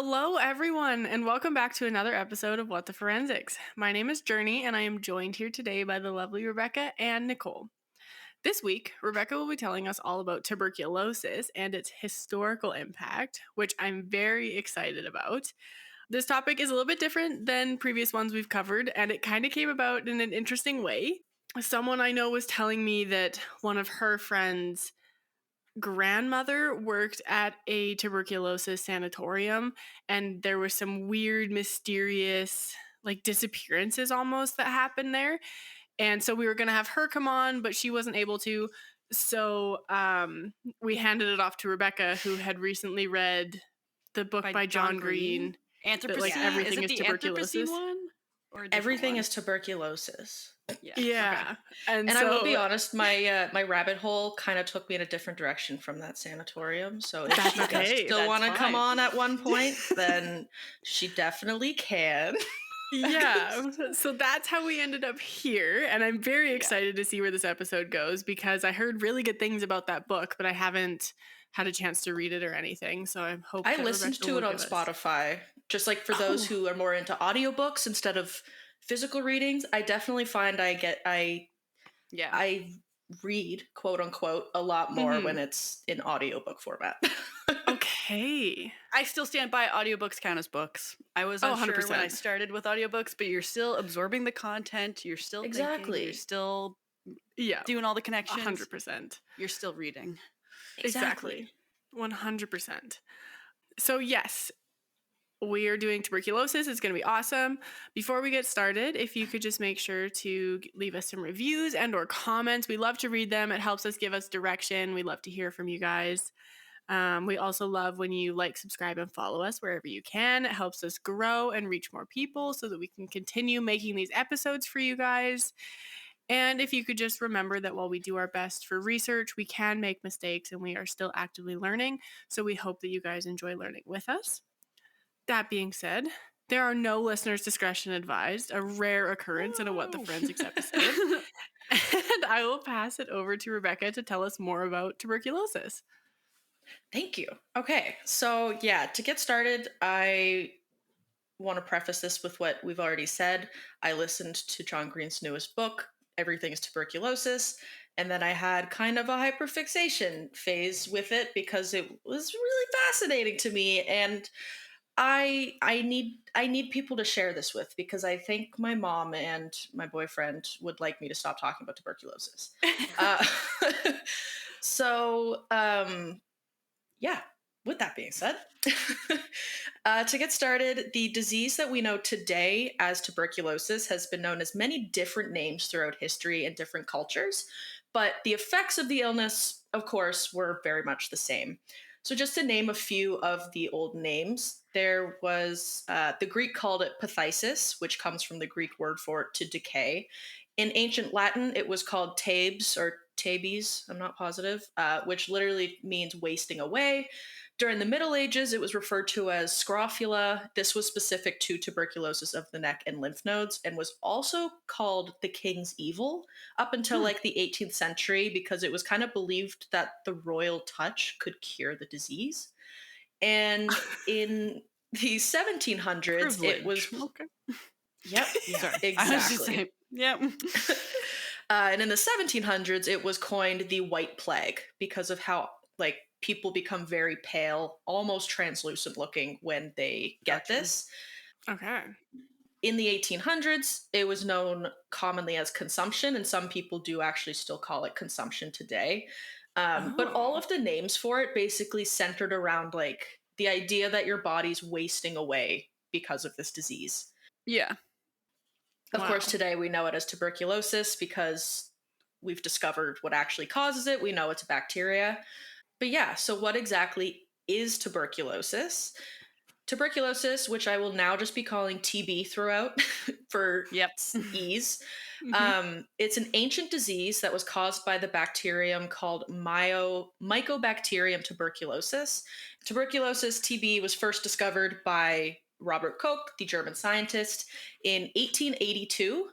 Hello, everyone, and welcome back to another episode of What the Forensics. My name is Journey, and I am joined here today by the lovely Rebecca and Nicole. This week, Rebecca will be telling us all about tuberculosis and its historical impact, which I'm very excited about. This topic is a little bit different than previous ones we've covered, and it kind of came about in an interesting way. Someone I know was telling me that one of her friends' grandmother worked at a tuberculosis sanatorium, and there were some weird, mysterious, like disappearances almost that happened there. And so we were going to have her come on, but she wasn't able to. So we handed it off to Rebecca, who had recently read the book by John Green. Anthropocene? Like everything is is the tuberculosis. Anthropocene one? Or Everything one? is tuberculosis. Yeah. Okay. And I will be honest, my rabbit hole kind of took me in a different direction from that sanatorium. So if That's she okay. does still That's want to come fine. on at one point, then she definitely can. Yeah, so that's how we ended up here, and I'm very excited to see where this episode goes because I heard really good things about that book, but I haven't had a chance to read it or anything. So I hope I that listened Rebecca to will it on give us- Spotify, just like for those who are more into audiobooks instead of physical readings. I definitely find I read, quote unquote, a lot more when it's in audiobook format. Okay. I still stand by audiobooks count as books. I was unsure when I 100%. started with audiobooks, but you're still absorbing the content, you're still thinking, Exactly. you're still Yeah, doing all the connections. 100%. You're still reading. Exactly. 100%. So yes, we are doing tuberculosis. It's going to be awesome. Before we get started, if you could just make sure to leave us some reviews and or comments. We love to read them. It helps us give us direction. We love to hear from you guys. We also love when you like, subscribe, and follow us wherever you can. It helps us grow and reach more people so that we can continue making these episodes for you guys. And if you could just remember that while we do our best for research, we can make mistakes and we are still actively learning. So we hope that you guys enjoy learning with us. That being said, there are no listeners' discretion advised, a rare occurrence in a What the Forensics episode. And I will pass it over to Rebecca to tell us more about tuberculosis. Thank you. Okay, so yeah, to get started, I want to preface this with what we've already said. I listened to John Green's newest book, Everything is Tuberculosis, and then I had kind of a hyperfixation phase with it because it was really fascinating to me, and I need people to share this with because I think my mom and my boyfriend would like me to stop talking about tuberculosis. uh, so yeah, with that being said, to get started, the disease that we know today as tuberculosis has been known as many different names throughout history and different cultures, but the effects of the illness, of course, were very much the same. So just to name a few of the old names, there was the Greek called it phthisis, which comes from the Greek word for to decay. In ancient Latin, it was called tabes or tabes, I'm not positive, which literally means wasting away. During the Middle Ages, it was referred to as scrofula. This was specific to tuberculosis of the neck and lymph nodes and was also called the king's evil up until like the 18th century because it was kind of believed that the royal touch could cure the disease. And in the 1700s, it was... Okay. Yep, yeah, Sorry. exactly. I was just saying, yep. And in the 1700s, it was coined the White Plague because of how like people become very pale, almost translucent looking when they get this. Okay. In the 1800s, it was known commonly as consumption, and some people do actually still call it consumption today. But all of the names for it basically centered around like the idea that your body's wasting away because of this disease. Yeah. Of course, today we know it as tuberculosis because we've discovered what actually causes it. We know it's a bacteria. But yeah, so what exactly is tuberculosis? Tuberculosis, which I will now just be calling TB throughout for ease. It's an ancient disease that was caused by the bacterium called Mycobacterium tuberculosis. Tuberculosis, TB, was first discovered by Robert Koch, the German scientist, in 1882.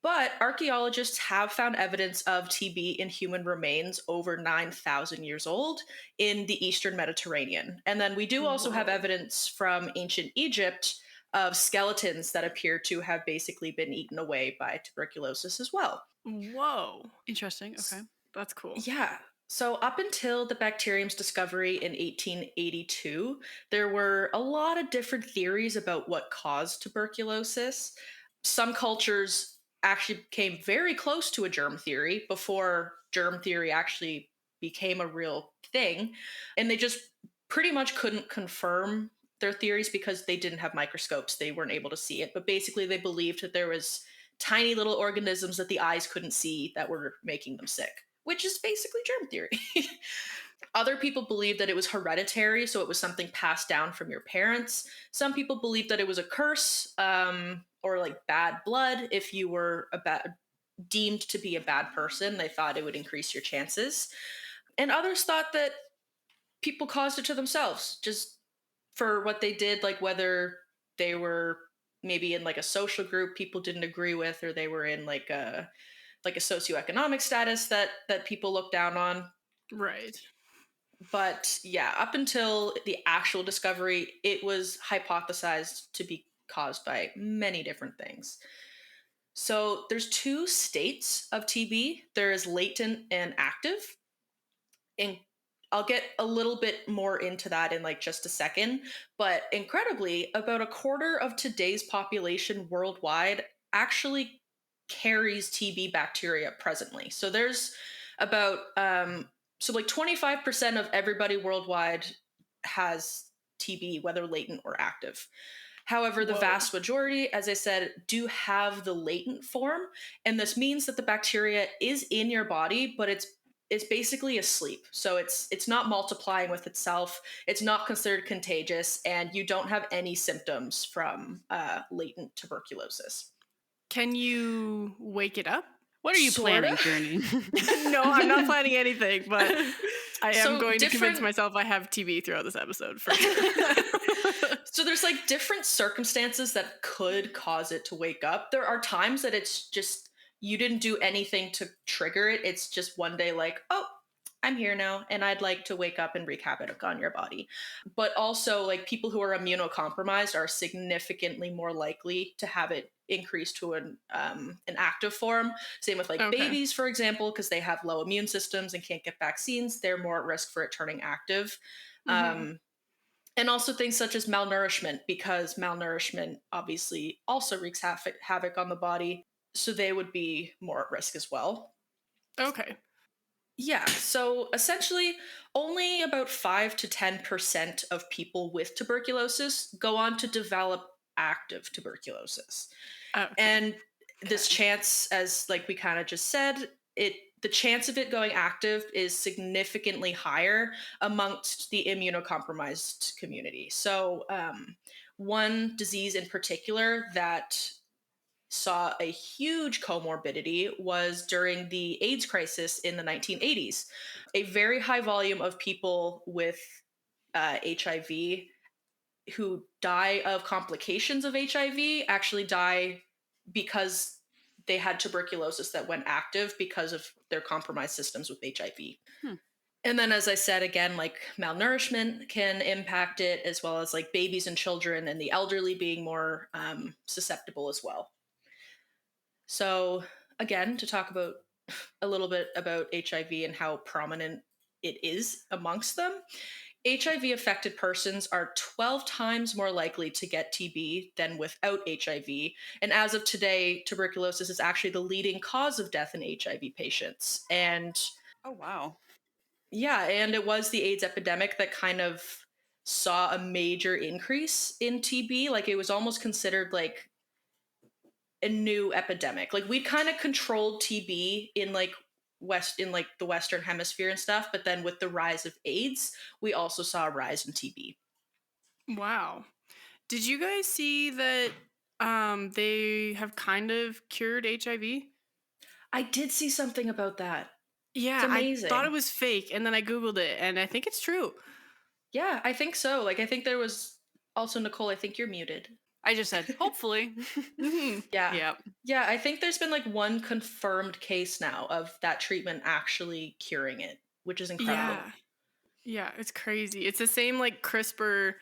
But archaeologists have found evidence of TB in human remains over 9,000 years old in the Eastern Mediterranean. And then we do also have Whoa. evidence from ancient Egypt of skeletons that appear to have basically been eaten away by tuberculosis as well. Whoa. Interesting. Okay. That's cool. Yeah. So, up until the bacterium's discovery in 1882, there were a lot of different theories about what caused tuberculosis. Some cultures actually came very close to a germ theory before germ theory actually became a real thing. And they just pretty much couldn't confirm their theories because they didn't have microscopes. They weren't able to see it. But basically, they believed that there was tiny little organisms that the eyes couldn't see that were making them sick, which is basically germ theory. Other people believe that it was hereditary, so it was something passed down from your parents. Some people believe that it was a curse, or like bad blood. If you were deemed to be a bad person, they thought it would increase your chances. And others thought that people caused it to themselves, just for what they did, like whether they were maybe in like a social group people didn't agree with, or they were in like a socioeconomic status that people look down on. Right. But yeah, up until the actual discovery, it was hypothesized to be caused by many different things. So there's two states of TB. There is latent and active. And I'll get a little bit more into that in like just a second. But incredibly, about a quarter of today's population worldwide actually carries TB bacteria presently. So there's about so like 25% of everybody worldwide has TB, whether latent or active. However, the Whoa. vast majority, as I said, do have the latent form, and this means that the bacteria is in your body, but it's basically asleep. So it's not multiplying with itself. It's not considered contagious, and you don't have any symptoms from latent tuberculosis. Can you wake it up? What are you Sorta. planning, Journey? No, I'm not planning anything, but I am So going to convince different- myself I have TB throughout this episode. For sure. So there's like different circumstances that could cause it to wake up. There are times that it's just you didn't do anything to trigger it. It's just one day like, oh, I'm here now and I'd like to wake up and wreak havoc on your body. But also like people who are immunocompromised are significantly more likely to have it increase to an active form. Same with like Okay. babies, for example, because they have low immune systems and can't get vaccines. They're more at risk for it turning active. Mhm. And also things such as malnourishment, because malnourishment obviously also wreaks havoc on the body. So they would be more at risk as well. Okay. Yeah, so essentially, only about 5 to 10% of people with tuberculosis go on to develop active tuberculosis. Okay. And this Okay. chance, as like we kind of just said, the chance of it going active is significantly higher amongst the immunocompromised community. So, one disease in particular that saw a huge comorbidity was during the AIDS crisis in the 1980s. A very high volume of people with HIV who die of complications of HIV actually die because they had tuberculosis that went active because of their compromised systems with HIV. Hmm. And then, as I said again, like malnourishment can impact it, as well as like babies and children and the elderly being more susceptible as well. So, again, to talk about a little bit about HIV and how prominent it is amongst them, HIV affected persons are 12 times more likely to get TB than without HIV. And as of today, tuberculosis is actually the leading cause of death in HIV patients. And Oh, wow. yeah, and it was the AIDS epidemic that kind of saw a major increase in TB. Like it was almost considered like a new epidemic. Like we kind of controlled TB in like the Western hemisphere and stuff, but then with the rise of AIDS, we also saw a rise in TB. Wow. Did you guys see that they have kind of cured HIV? I did see something about that. Yeah, It's I thought amazing. it was fake and then I googled it and I think it's true. Yeah, I think so. Like I think there was also Nicole, I think you're muted. I just said, hopefully. Mhm. Yeah. Yeah. Yeah, I think there's been like one confirmed case now of that treatment actually curing it, which is incredible. Yeah. Yeah, it's crazy. It's the same like CRISPR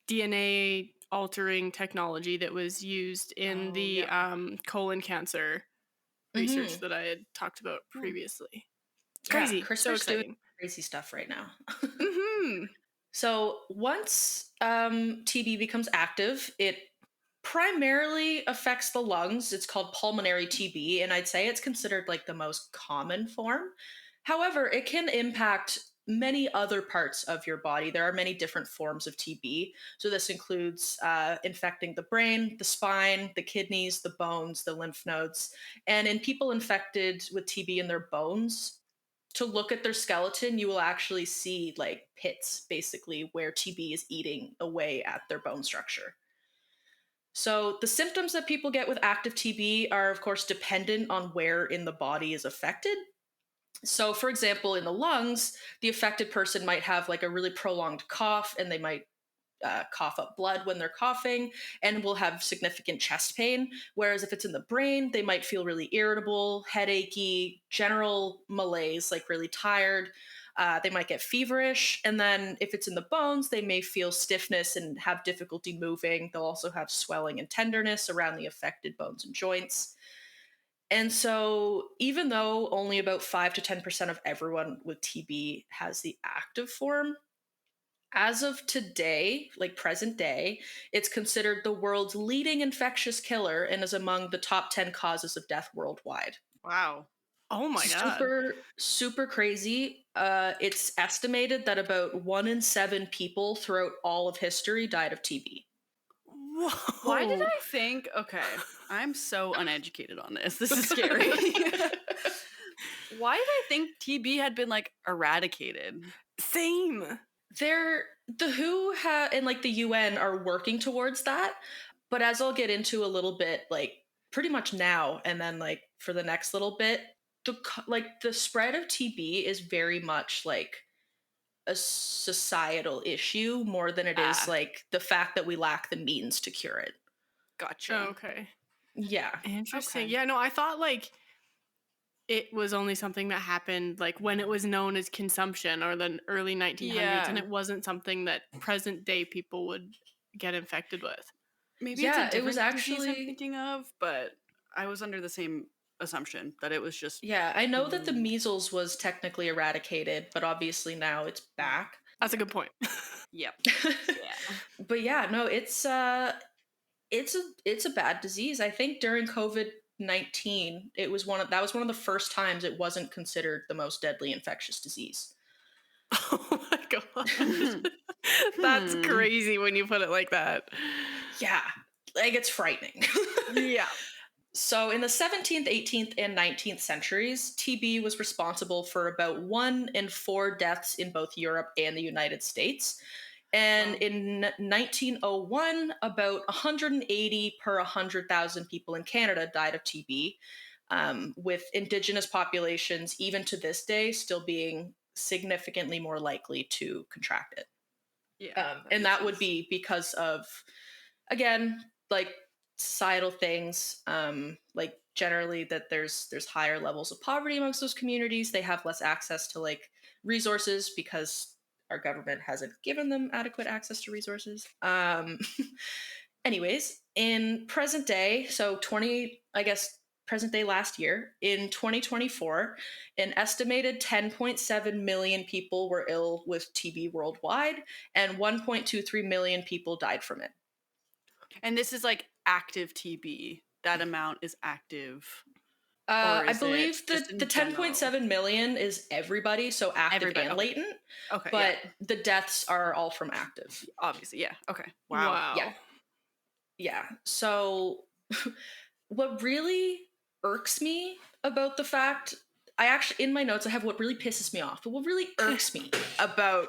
DNA altering technology that was used in Oh, the yeah. colon cancer research Hmm. that I had talked about Hmm. previously. It's Yeah, crazy. So CRISPR's doing exciting. crazy stuff right now. Mhm. So once TB becomes active, it primarily affects the lungs. It's called pulmonary TB, and I'd say it's considered like the most common form. However, it can impact many other parts of your body. There are many different forms of TB. So this includes infecting the brain, the spine, the kidneys, the bones, the lymph nodes. And in people infected with TB in their bones, to look at their skeleton, you will actually see like pits basically where TB is eating away at their bone structure. So, the symptoms that people get with active TB are, of course, dependent on where in the body is affected. So, for example, in the lungs, the affected person might have like a really prolonged cough and they might cough up blood when they're coughing and will have significant chest pain. Whereas if it's in the brain, they might feel really irritable, headachy, general malaise, like really tired. They might get feverish. And then if it's in the bones, they may feel stiffness and have difficulty moving. They'll also have swelling and tenderness around the affected bones and joints. And so, even though only about 5 to 10% of everyone with TB has the active form, as of today, like present day, it's considered the world's leading infectious killer and is among the top 10 causes of death worldwide. Wow. Oh my god. Super, super crazy. It's estimated that about 1 in 7 people throughout all of history died of TB. Why did Whoa. I think? Okay, I'm so uneducated on this. This is scary. Why did I think TB had been like eradicated? Same. The WHO and like the UN are working towards that, but as I'll get into a little bit, like pretty much now, and then like for the next little bit, like the spread of TB is very much like a societal issue more than it is Ah, like the fact that we lack the means to cure it. gotcha. Okay. Yeah. Interesting. Okay. Yeah, no, I thought like it was only something that happened like when it was known as consumption or the early 1900s, and Yeah. it wasn't something that present day people would get infected with. Maybe it's a Yeah, it was different disease I'm actually. thinking of, but I was under the same assumption that it was just Yeah, I know that the mm, measles was technically eradicated, but obviously now it's back. That's a good point. yep. Yeah. But yeah, no, it's a bad disease. I think during COVID-19, it was that was one of the first times it wasn't considered the most deadly infectious disease. Oh my gosh. That's Hmm. crazy when you put it like that. Yeah, like it's frightening. Yeah. So, in the 17th, 18th, and 19th centuries, TB was responsible for about 1 in 4 deaths in both Europe and the United States. And Wow. in 1901, about 180 per 100,000 people in Canada died of TB, with Indigenous populations, even to this day, still being significantly more likely to contract it. Yeah, that And makes that would sense. be because of, again, like societal things, like generally that there's higher levels of poverty amongst those communities. They have less access to like resources because our government hasn't given them adequate access to resources. Anyways, in present day, so 20, I guess present day last year, in 2024, an estimated 10.7 million people were ill with TB worldwide, and 1.23 million people died from it. And this is like active TB. That amount is active, or I is it believe just the in general? 10.7 million is everybody, so active Everybody. and Okay. latent, Okay. Yeah. but the deaths are all from active. Obviously. Yeah. Okay. Wow. Yeah, Wow. yeah. So, what really irks me about the fact, I actually, in my notes, I have what really pisses me off, but what really irks me about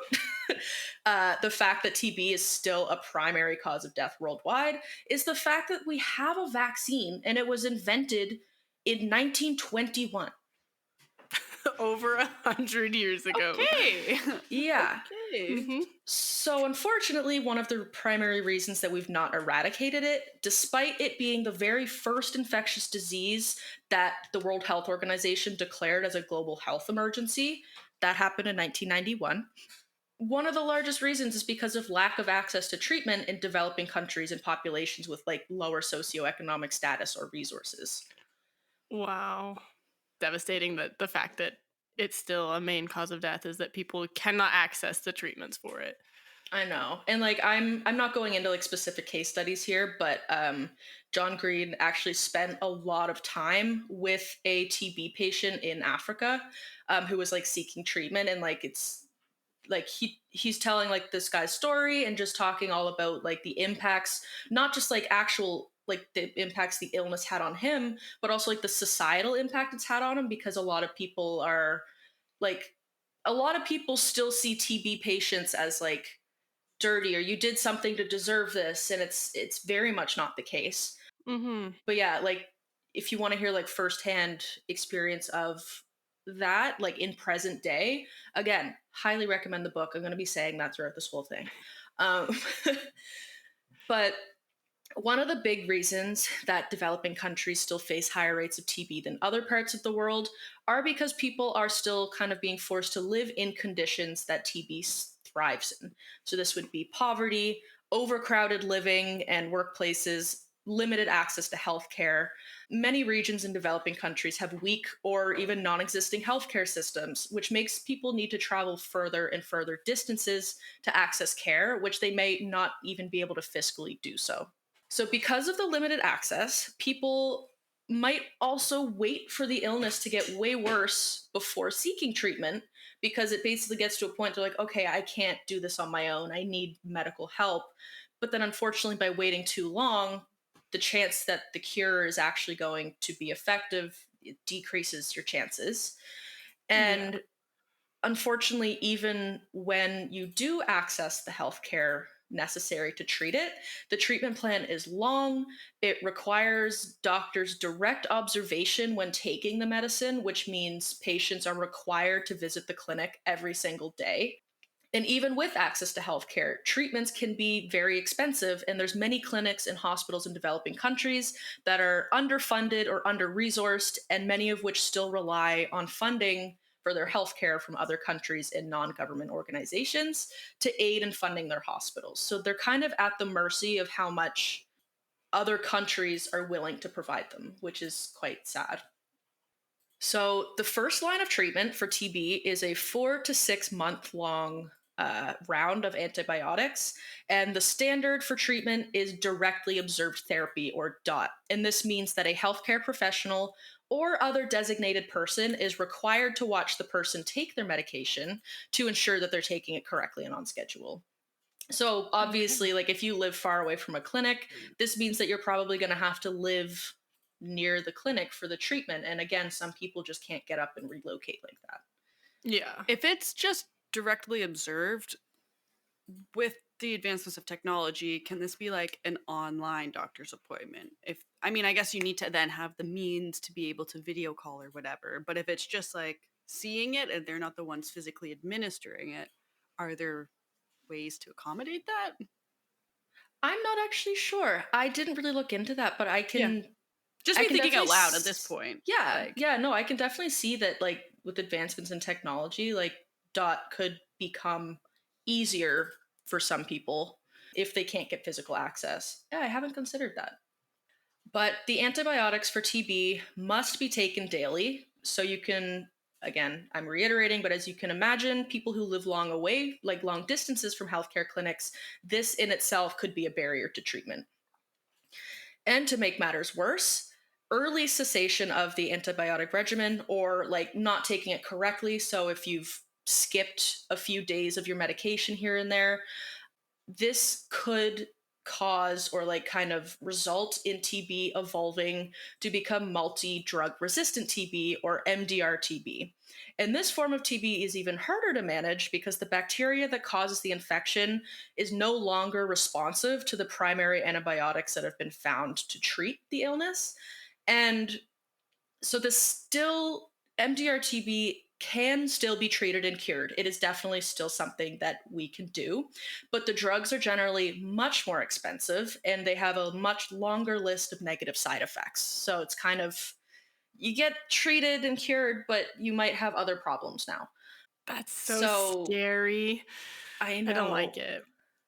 the fact that TB is still a primary cause of death worldwide is the fact that we have a vaccine and it was invented in 1921. over 100 years ago. Okay. Yeah. Okay. hmm So, unfortunately, one of the primary reasons that we've not eradicated it, despite it being the very first infectious disease that the World Health Organization declared as a global health emergency, that happened in 1991. One of the largest reasons is because of lack of access to treatment in developing countries and populations with like lower socioeconomic status or resources. Wow. Devastating that the fact that it's still a main cause of death is that people cannot access the treatments for it. I know. And like I'm not going into like specific case studies here, but John Green actually spent a lot of time with a TB patient in Africa who was like seeking treatment, and like it's like he's telling like this guy's story and just talking all about like the impacts, not just like actual like the impacts the illness had on him, but also like the societal impact it's had on him, because a lot of people are like a lot of people still see TB patients as like dirty or you did something to deserve this, and it's very much not the case. hmm But yeah, like if you want to hear like firsthand experience of that like in present day, again, highly recommend the book. I'm going to be saying that throughout this whole thing. um, but one of the big reasons that developing countries still face higher rates of TB than other parts of the world are because people are still kind of being forced to live in conditions that TB thrives in. So this would be poverty, overcrowded living and workplaces, limited access to healthcare. Many regions in developing countries have weak or even non existing healthcare systems, which makes people need to travel further and further distances to access care, which they may not even be able to fiscally do so. So, because of the limited access, people might also wait for the illness to get way worse before seeking treatment, because it basically gets to a point where, like, okay, I can't do this on my own. I need medical help. But then, unfortunately, by waiting too long, the chance that the cure is actually going to be effective, it decreases your chances. Yeah. And unfortunately, even when you do access the healthcare necessary to treat it, the treatment plan is long. It requires doctors' direct observation when taking the medicine, which means patients are required to visit the clinic every single day. And even with access to healthcare, treatments can be very expensive, and there's many clinics and hospitals in developing countries that are underfunded or under-resourced, and many of which still rely on funding for their healthcare from other countries and non-government organizations to aid in funding their hospitals. So they're kind of at the mercy of how much other countries are willing to provide them, which is quite sad. So, the first line of treatment for TB is a 4 to 6 month long round of antibiotics. And the standard for treatment is directly observed therapy, or DOT. And this means that a healthcare professional or other designated person is required to watch the person take their medication to ensure that they're taking it correctly and on schedule. So, obviously, Okay. like if you live far away from a clinic, this means that you're probably going to have to live near the clinic for the treatment. And again, some people just can't get up and relocate like that. Yeah. If it's just directly observed with the advancements of technology, can this be like an online doctor's appointment? If I mean, I guess you need to then have the means to be able to video call or whatever. But if it's just like seeing it and they're not the ones physically administering it, are there ways to accommodate that? I'm not actually sure. I didn't really look into that, but Yeah. Just I me can thinking out definitely loud at this point. yeah, Like, yeah, no, I can definitely see that like with advancements in technology, like dot could become easier for some people if they can't get physical access. Yeah, I haven't considered that. But the antibiotics for TB must be taken daily. So you can, again, I'm reiterating, but as you can imagine, people who live long away, like long distances from healthcare clinics, this in itself could be a barrier to treatment. And to make matters worse, early cessation of the antibiotic regimen, or like not taking it correctly. So if you've skipped a few days of your medication here and there, this could cause or like kind of result in TB evolving to become multi drug resistant TB, or MDR TB. And this form of TB is even harder to manage because the bacteria that causes the infection is no longer responsive to the primary antibiotics that have been found to treat the illness. And so this still MDR TB can still be treated and cured. It is definitely still something that we can do, but the drugs are generally much more expensive and they have a much longer list of negative side effects. So it's kind of, you get treated and cured, but you might have other problems now. That's so So scary. I I don't know. like it.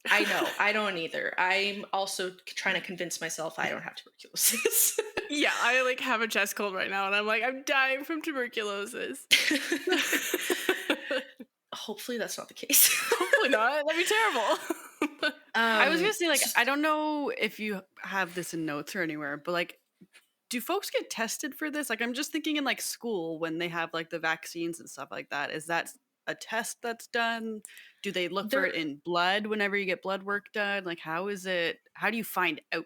I know. I don't either. I'm also trying to convince myself I don't have tuberculosis. Yeah, I like have a chest cold right now and I'm like, I'm dying from tuberculosis. Hopefully that's not the case. Hopefully not. That'd be terrible. I was gonna say, like, just- I don't know if you have this in notes or anywhere, but like, do folks get tested for this? Like, I'm just thinking in like school when they have like the vaccines and stuff like that. Is that a test that's done? Do they look for there, it in blood whenever you get blood work done? Like, how is it? How do you find out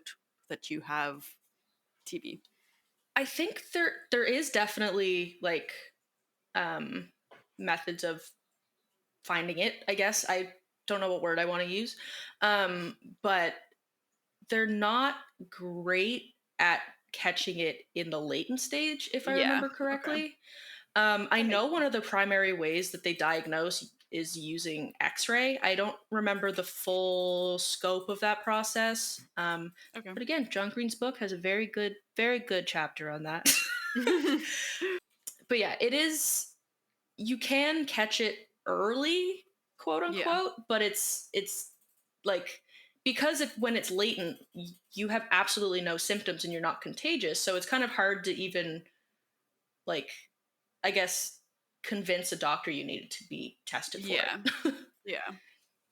that you have TB? I think there is definitely like um, methods of finding it. I guess I don't know what word I want to use, but they're not great at catching it in the latent stage, if I Yeah. remember Okay. correctly. I That makes know one of the primary ways that they diagnose is using X-ray. I don't remember the full scope of that process. Okay. But again, John Green's book has a very good chapter on that. But yeah, it is. You can catch it early, quote Yeah. unquote, but it's like, because when it's latent, you have absolutely no symptoms and you're not contagious, so it's kind of hard to even, like, I guess, convince a doctor you needed to be tested for Yeah. it. Yeah.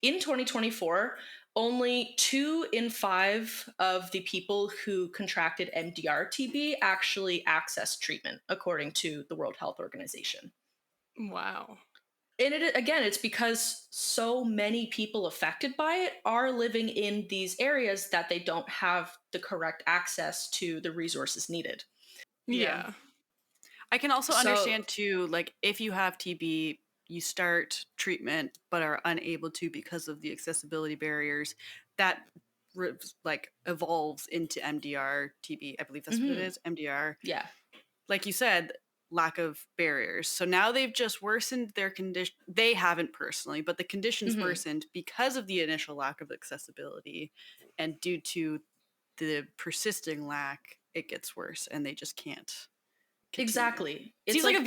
In 2024, only 2 in 5 of the people who contracted MDR TB actually accessed treatment, according to the World Health Organization. Wow. And it, again, it's because so many people affected by it are living in these areas that they don't have the correct access to the resources needed. Yeah. Yeah. I can also So, understand too, like if you have TB, you start treatment but are unable to because of the accessibility barriers. That like evolves into MDR TB. I believe that's what it mhm, is. MDR. yeah. Like you said, lack of barriers. So now they've just worsened their condition. They haven't personally, but the conditions Mhm. worsened because of the initial lack of accessibility, and due to the persisting lack, it gets worse, and they just can't continue. Exactly. It's Seems like a like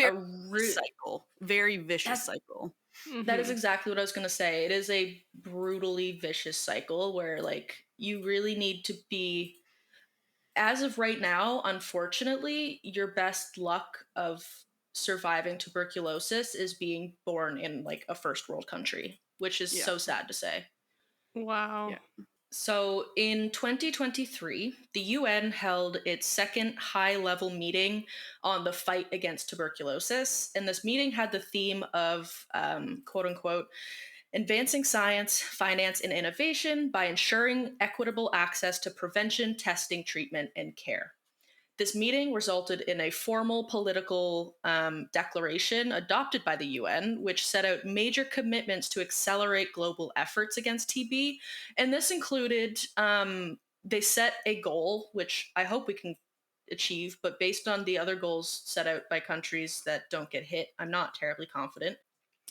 very a cycle, very vicious that's cycle. that is Hmm. exactly what I was going to say. It is a brutally vicious cycle where, like, you really need to be, as of right now, unfortunately, your best luck of surviving tuberculosis is being born in like a first world country, which is Yeah, so sad to say. Wow. yeah, So in 2023, the UN held its second high level meeting on the fight against tuberculosis. And this meeting had the theme of, quote unquote, advancing science, finance, and innovation by ensuring equitable access to prevention, testing, treatment, and care. This meeting resulted in a formal political declaration adopted by the UN, which set out major commitments to accelerate global efforts against TB. And this included, they set a goal, which I hope we can achieve, but based on the other goals set out by countries that don't get hit, I'm not terribly confident.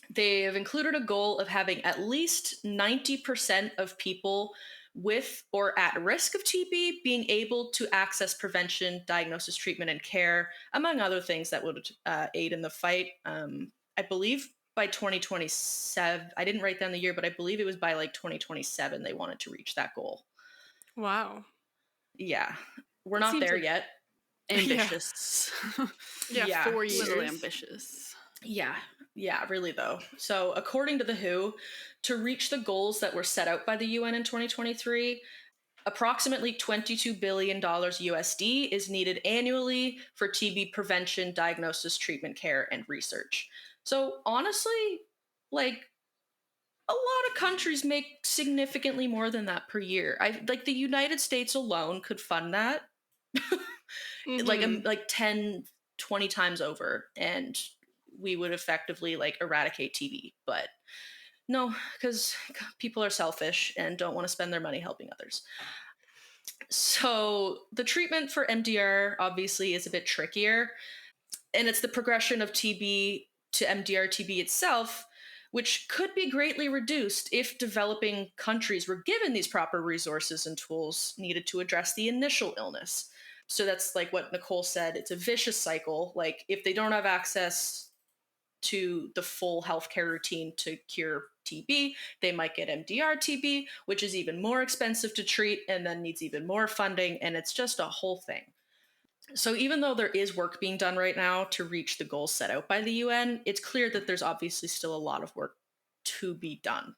They have included a goal of having at least 90% of people with or at risk of TB being able to access prevention, diagnosis, treatment, and care, among other things that would aid in the fight. I believe by 2027, I didn't write down the year, but I believe it was by like 2027 they wanted to reach that goal. Wow. Yeah, we're that not seems there like yet. Yeah. ambitious. Yeah. Yeah, 'Little 4 years. ambitious. Yeah, yeah, really though. So, according to the WHO, to reach the goals that were set out by the UN in 2023, approximately $22 billion USD is needed annually for TB prevention, diagnosis, treatment, care, and research. So, honestly, like, a lot of countries make significantly more than that per year. I like the United States alone could fund that Hmm. like 10, 20 times over, and we would effectively like eradicate TB. But no, because people are selfish and don't want to spend their money helping others. So the treatment for MDR obviously is a bit trickier, and it's the progression of TB to MDR-TB itself, which could be greatly reduced if developing countries were given these proper resources and tools needed to address the initial illness. So that's like what Nicole said. It's a vicious cycle. Like, if they don't have access to the full healthcare routine to cure TB, they might get MDR TB, which is even more expensive to treat and then needs even more funding. And it's just a whole thing. So even though there is work being done right now to reach the goals set out by the UN, it's clear that there's obviously still a lot of work to be done.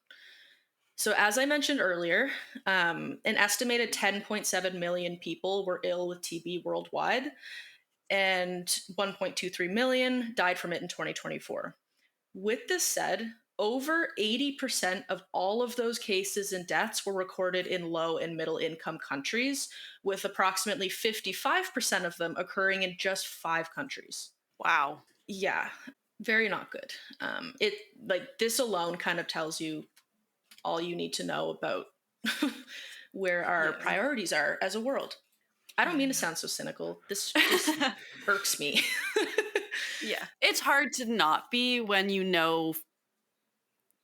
So as I mentioned earlier, an estimated 10.7 million people were ill with TB worldwide, and 1.23 million died from it in 2024. With this said, over 80% of all of those cases and deaths were recorded in low and middle income countries, with approximately 55% of them occurring in just 5 countries. Wow. Yeah, very not good. It like this alone kind of tells you all you need to know about where our priorities are as a world. I don't mean to sound so cynical. This just irks me. Yeah. It's hard to not be when you know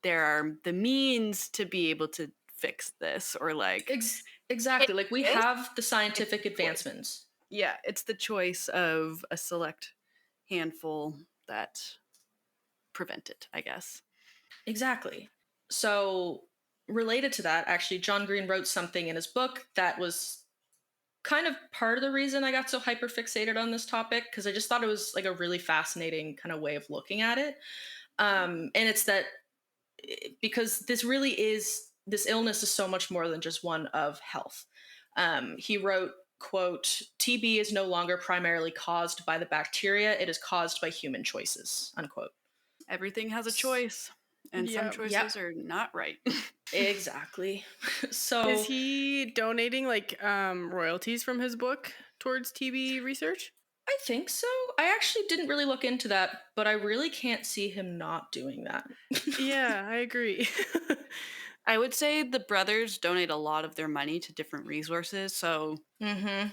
there are the means to be able to fix this, or like Exactly. Like, we is- have the scientific it's advancements. yeah, it's the choice of a select handful that prevent it, I guess. Exactly. So, related to that, actually, John Green wrote something in his book that was kind of part of the reason I got so hyper fixated on this topic, because I just thought it was like a really fascinating kind of way of looking at it. And it's that because this illness is so much more than just one of health. He wrote, quote, "TB is no longer primarily caused by the bacteria, it is caused by human choices," unquote. Everything has a choice, and some Yep. choices are not right. Exactly. So Is he donating like royalties from his book towards TB research? I think so. I actually didn't really look into that, but I really can't see him not doing that. Yeah, I agree. I would say the brothers donate a lot of their money to different resources, so Mm-hmm.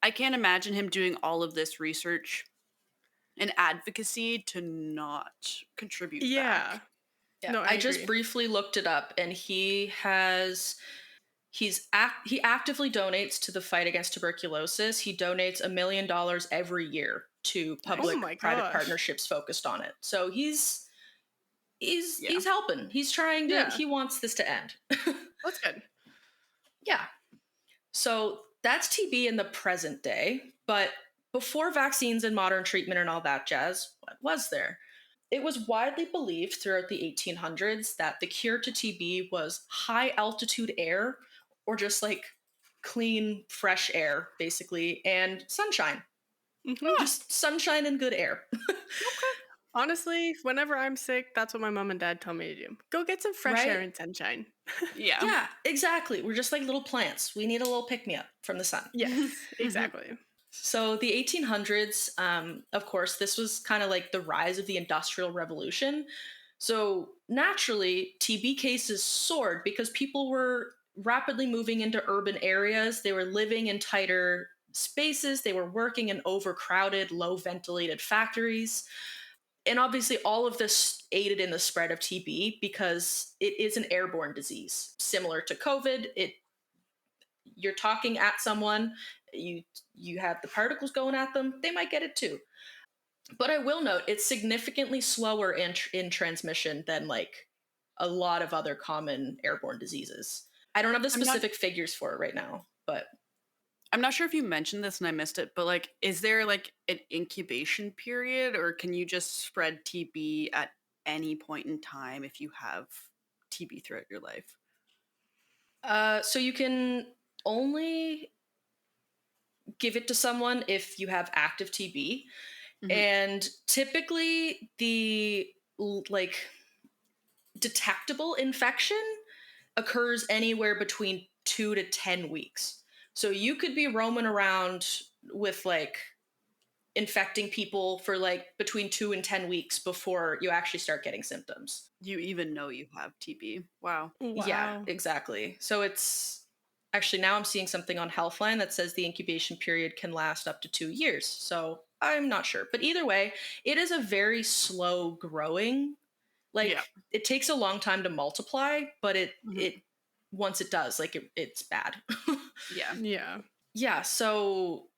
I can't imagine him doing all of this research and advocacy to not contribute Yeah. back. Yeah, No, I I just agree. briefly looked it up, and he actively donates to the fight against tuberculosis. He donates $1 million every year to Oh my public-private gosh. partnerships focused on it. So he's Yeah. helping. He's trying to. Yeah. He wants this to end. That's good. Yeah. So that's TB in the present day, but before vaccines and modern treatment and all that jazz, what was there? It was widely believed throughout the 1800s that the cure to TB was high altitude air, or just like clean, fresh air, basically, and sunshine. Hmm. Just sunshine and good air. Honestly, whenever I'm sick, that's what my mom and dad tell me to do. Go get some fresh air Right? and sunshine. Yeah. Yeah, exactly. We're just like little plants. We need a little pick me up from the sun. Yes, exactly. So the 1800s, of course, this was kind of like the rise of the Industrial Revolution. So naturally, TB cases soared because people were rapidly moving into urban areas. They were living in tighter spaces. They were working in overcrowded, low ventilated factories. And obviously, all of this aided in the spread of TB because it is an airborne disease. Similar to COVID, you're talking at someone, you have the particles going at them, they might get it too. But I will note it's significantly slower in transmission than like a lot of other common airborne diseases. I don't have the I'm not specific figures for it right now, but I'm not sure if you mentioned this and I missed it, but like is there like an incubation period, or can you just spread TB at any point in time if you have TB throughout your life? so you can only give it to someone if you have active TB. Mhm. And typically the like detectable infection occurs anywhere between 2 to 10 weeks. So you could be roaming around with like infecting people for like between 2 and 10 weeks before you actually start getting symptoms. You even know you have TB. Wow. Yeah, Wow. exactly. So Actually, now I'm seeing something on Healthline that says the incubation period can last up to 2 years. So I'm not sure. But either way, it is a very slow growing. Yeah. Like it takes a long time to multiply, but it Mhm. once it does, like it's bad. Yeah. Yeah. Yeah, so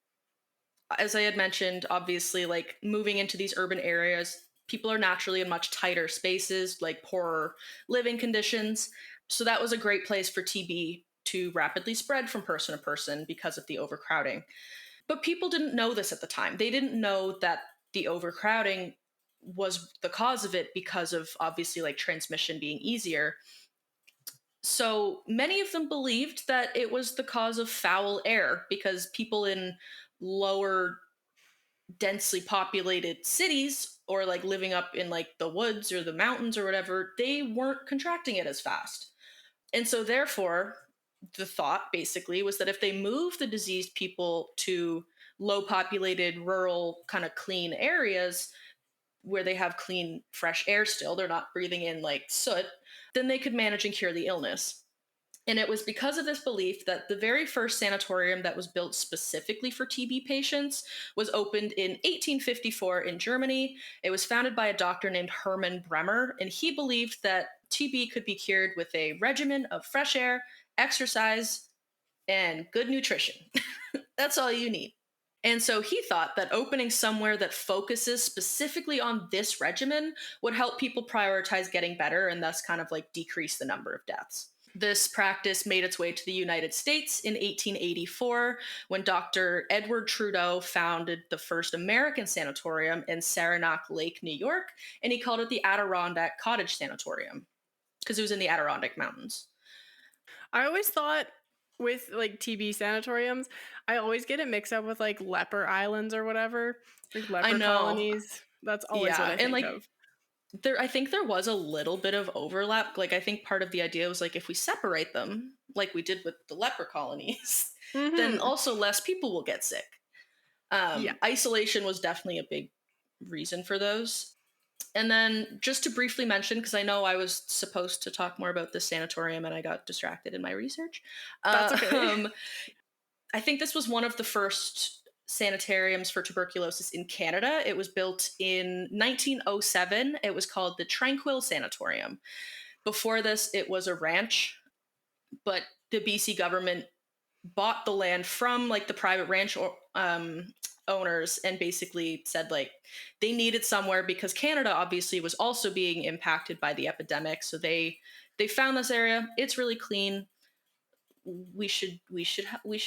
as I had mentioned, obviously, like moving into these urban areas, people are naturally in much tighter spaces, like poorer living conditions. So that was a great place for TB to rapidly spread from person to person because of the overcrowding. But people didn't know this at the time. They didn't know that the overcrowding was the cause of it because of obviously like transmission being easier. So many of them believed that it was the cause of foul air because people in lower densely populated cities or like living up in like the woods or the mountains or whatever, they weren't contracting it as fast. And so therefore, the thought basically was that if they move the diseased people to low populated rural kind of clean areas where they have clean fresh air still, they're not breathing in like soot, then they could manage and cure the illness. And it was because of this belief that the very first sanatorium that was built specifically for TB patients was opened in 1854 in Germany. It was founded by a doctor named Hermann Bremer, and he believed that TB could be cured with a regimen of fresh air, exercise, and good nutrition. That's all you need. And so he thought that opening somewhere that focuses specifically on this regimen would help people prioritize getting better and thus kind of like decrease the number of deaths. This practice made its way to the United States in 1884 when Dr. Edward Trudeau founded the first American sanatorium in Saranac Lake, New York, and he called it the Adirondack Cottage Sanatorium because it was in the Adirondack Mountains. I always thought with like TB sanatoriums, I always get it mixed up with like leper islands or whatever, like I leper know. colonies. That's always what Yeah, I and think like of. I think there was a little bit of overlap. Like I think part of the idea was like if we separate them, like we did with the leper colonies, then Mm-hmm. also less people will get sick. Yeah. Isolation was definitely a big reason for those. And then just to briefly mention, because I know I was supposed to talk more about the sanatorium and I got distracted in my research. That's okay. Um, I think this was one of the first sanitariums for tuberculosis in Canada. It was built in 1907. It was called the Tranquil Sanatorium. Before this, it was a ranch, but the BC government bought the land from like the private ranch owners and basically said like they needed somewhere because Canada obviously was also being impacted by the epidemic. So they found this area. It's really clean. We should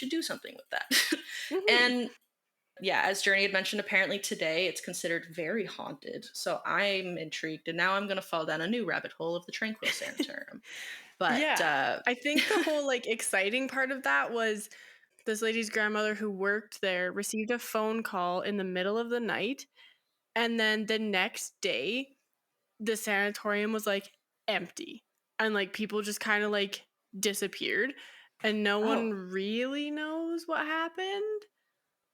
do something with that. Mm-hmm. And yeah, as Journey had mentioned, apparently today it's considered very haunted. So I'm intrigued, and now I'm going to fall down a new rabbit hole of the Tranquil Sanitarium. But Yeah. I think the whole like exciting part of that was this lady's grandmother who worked there received a phone call in the middle of the night. And then the next day, the sanatorium was like empty. And like people just kind of like disappeared. And no oh, one really knows what happened.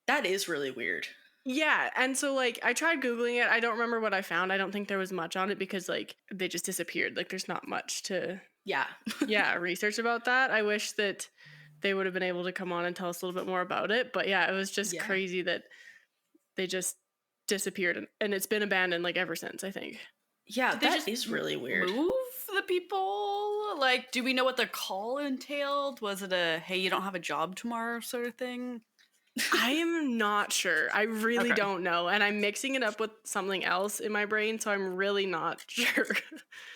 that is really weird. Yeah. And so like I tried Googling it. I don't remember what I found. I don't think there was much on it because like they just disappeared. Like there's not much to Yeah. research about that. I wish that they would have been able to come on and tell us a little bit more about it. But yeah, it was just Yeah. crazy that they just disappeared and it's been abandoned like ever since, I think. Yeah, Did they that just is really weird. move the people? Like, do we know what the call entailed? Was it a hey, you don't have a job tomorrow sort of thing? I am not sure. I really Okay. don't know. And I'm mixing it up with something else in my brain, so I'm really not sure.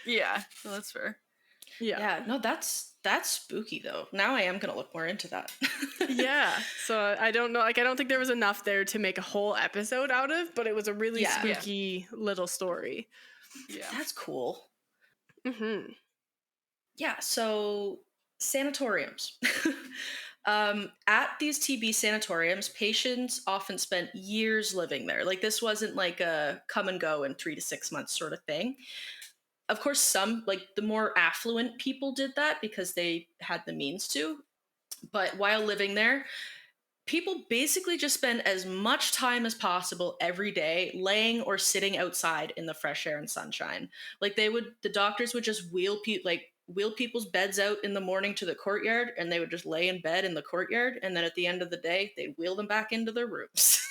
Yeah, well, that's fair. Yeah. Yeah, no, that's spooky though. Now I am gonna look more into that. Yeah. So I don't know. Like, I don't think there was enough there to make a whole episode out of, but it was a really Yeah. Yeah. spooky little story. Yeah. That's cool. Mm-hmm. Yeah, so sanatoriums. At these TB sanatoriums, patients often spent years living there. Like this wasn't like a come and go in 3 to 6 months sort of thing. Of course, some like the more affluent people did that because they had the means to. But while living there, people basically just spend as much time as possible every day laying or sitting outside in the fresh air and sunshine. Like the doctors would just wheel like wheel people's beds out in the morning to the courtyard, and they would just lay in bed in the courtyard, and then at the end of the day they'd wheel them back into their rooms.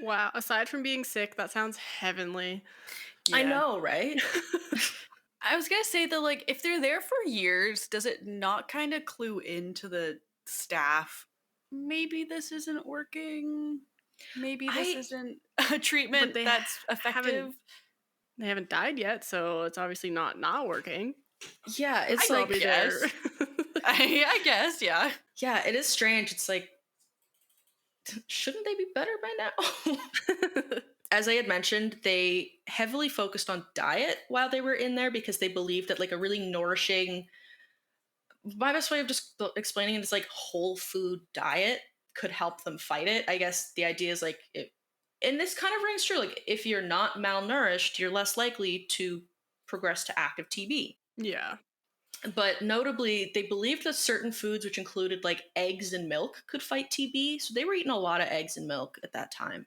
Wow. Aside from being sick, that sounds heavenly. I Yeah. know, right? I was gonna say that, like, if they're there for years, does it not kind of clue into the staff? Maybe this isn't working. Maybe this I isn't a But treatment they that's haven't effective. they haven't died yet, so it's obviously not working. Yeah, They're it's I like probably there. guess. I guess, yeah. yeah, it is strange. It's like, shouldn't they be better by now? As I had mentioned, they heavily focused on diet while they were in there because they believed that like a really nourishing, my best way of just explaining it is like whole food diet could help them fight it. I guess the idea is like, and this kind of rings true. Like if you're not malnourished, you're less likely to progress to active TB. Yeah. But notably, they believed that certain foods, which included like eggs and milk, could fight TB. So they were eating a lot of eggs and milk at that time.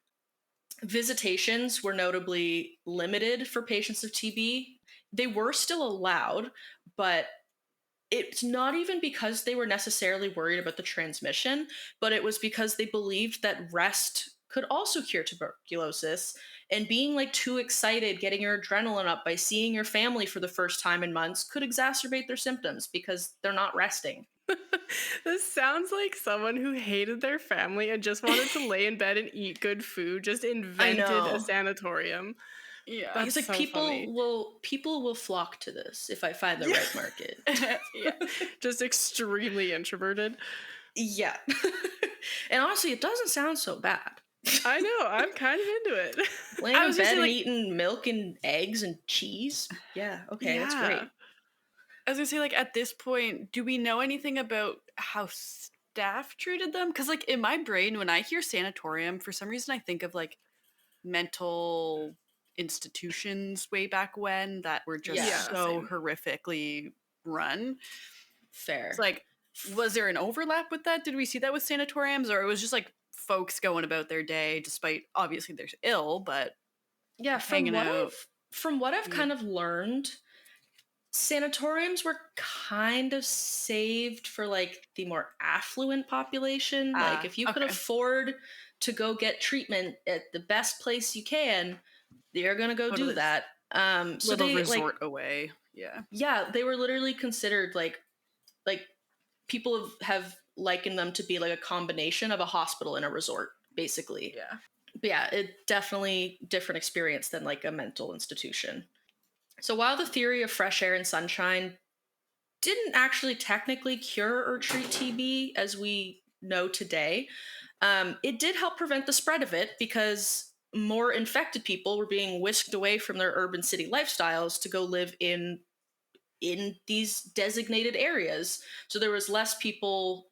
Visitations were notably limited for patients of TB. They were still allowed, but it's not even because they were necessarily worried about the transmission, but it was because they believed that rest could also cure tuberculosis. And being like too excited, getting your adrenaline up by seeing your family for the first time in months could exacerbate their symptoms because they're not resting. This sounds like someone who hated their family and just wanted to lay in bed and eat good food just I invented a know. sanatorium. Yeah. He's That's like, so funny. people will flock to this if I find the Yeah. right market. Yeah. Just extremely introverted. Yeah. And honestly, it doesn't sound so bad. I know. I'm kind of into it. Laying I in was gonna bed say, and like, eating milk and eggs and cheese. Yeah, okay, that's Yeah. great. I was gonna say, like, at this point, do we know anything about how staff treated them? Because, like, in my brain, when I hear sanatorium, for some reason, I think of like mental institutions way back when that were just Yeah, Yeah, so same. horrifically run. It's fair. like, was there an overlap with that? Did we see that with sanatoriums, or it was just like folks going about their day, despite obviously they're ill, but Yeah, hanging out? from what I've Yeah. kind of learned, sanatoriums were kind of saved for like the more affluent population. Like Ah, if you could okay. afford to go get treatment at the best place you can, you're gonna go do Totally. that. So Little they like, resort away. Yeah. yeah, they were literally considered like people have likened them to be like a combination of a hospital and a resort, basically. Yeah. But yeah, it definitely different experience than like a mental institution. So while the theory of fresh air and sunshine didn't actually technically cure or treat TB as we know today, it did help prevent the spread of it because more infected people were being whisked away from their urban city lifestyles to go live in these designated areas. So there was less people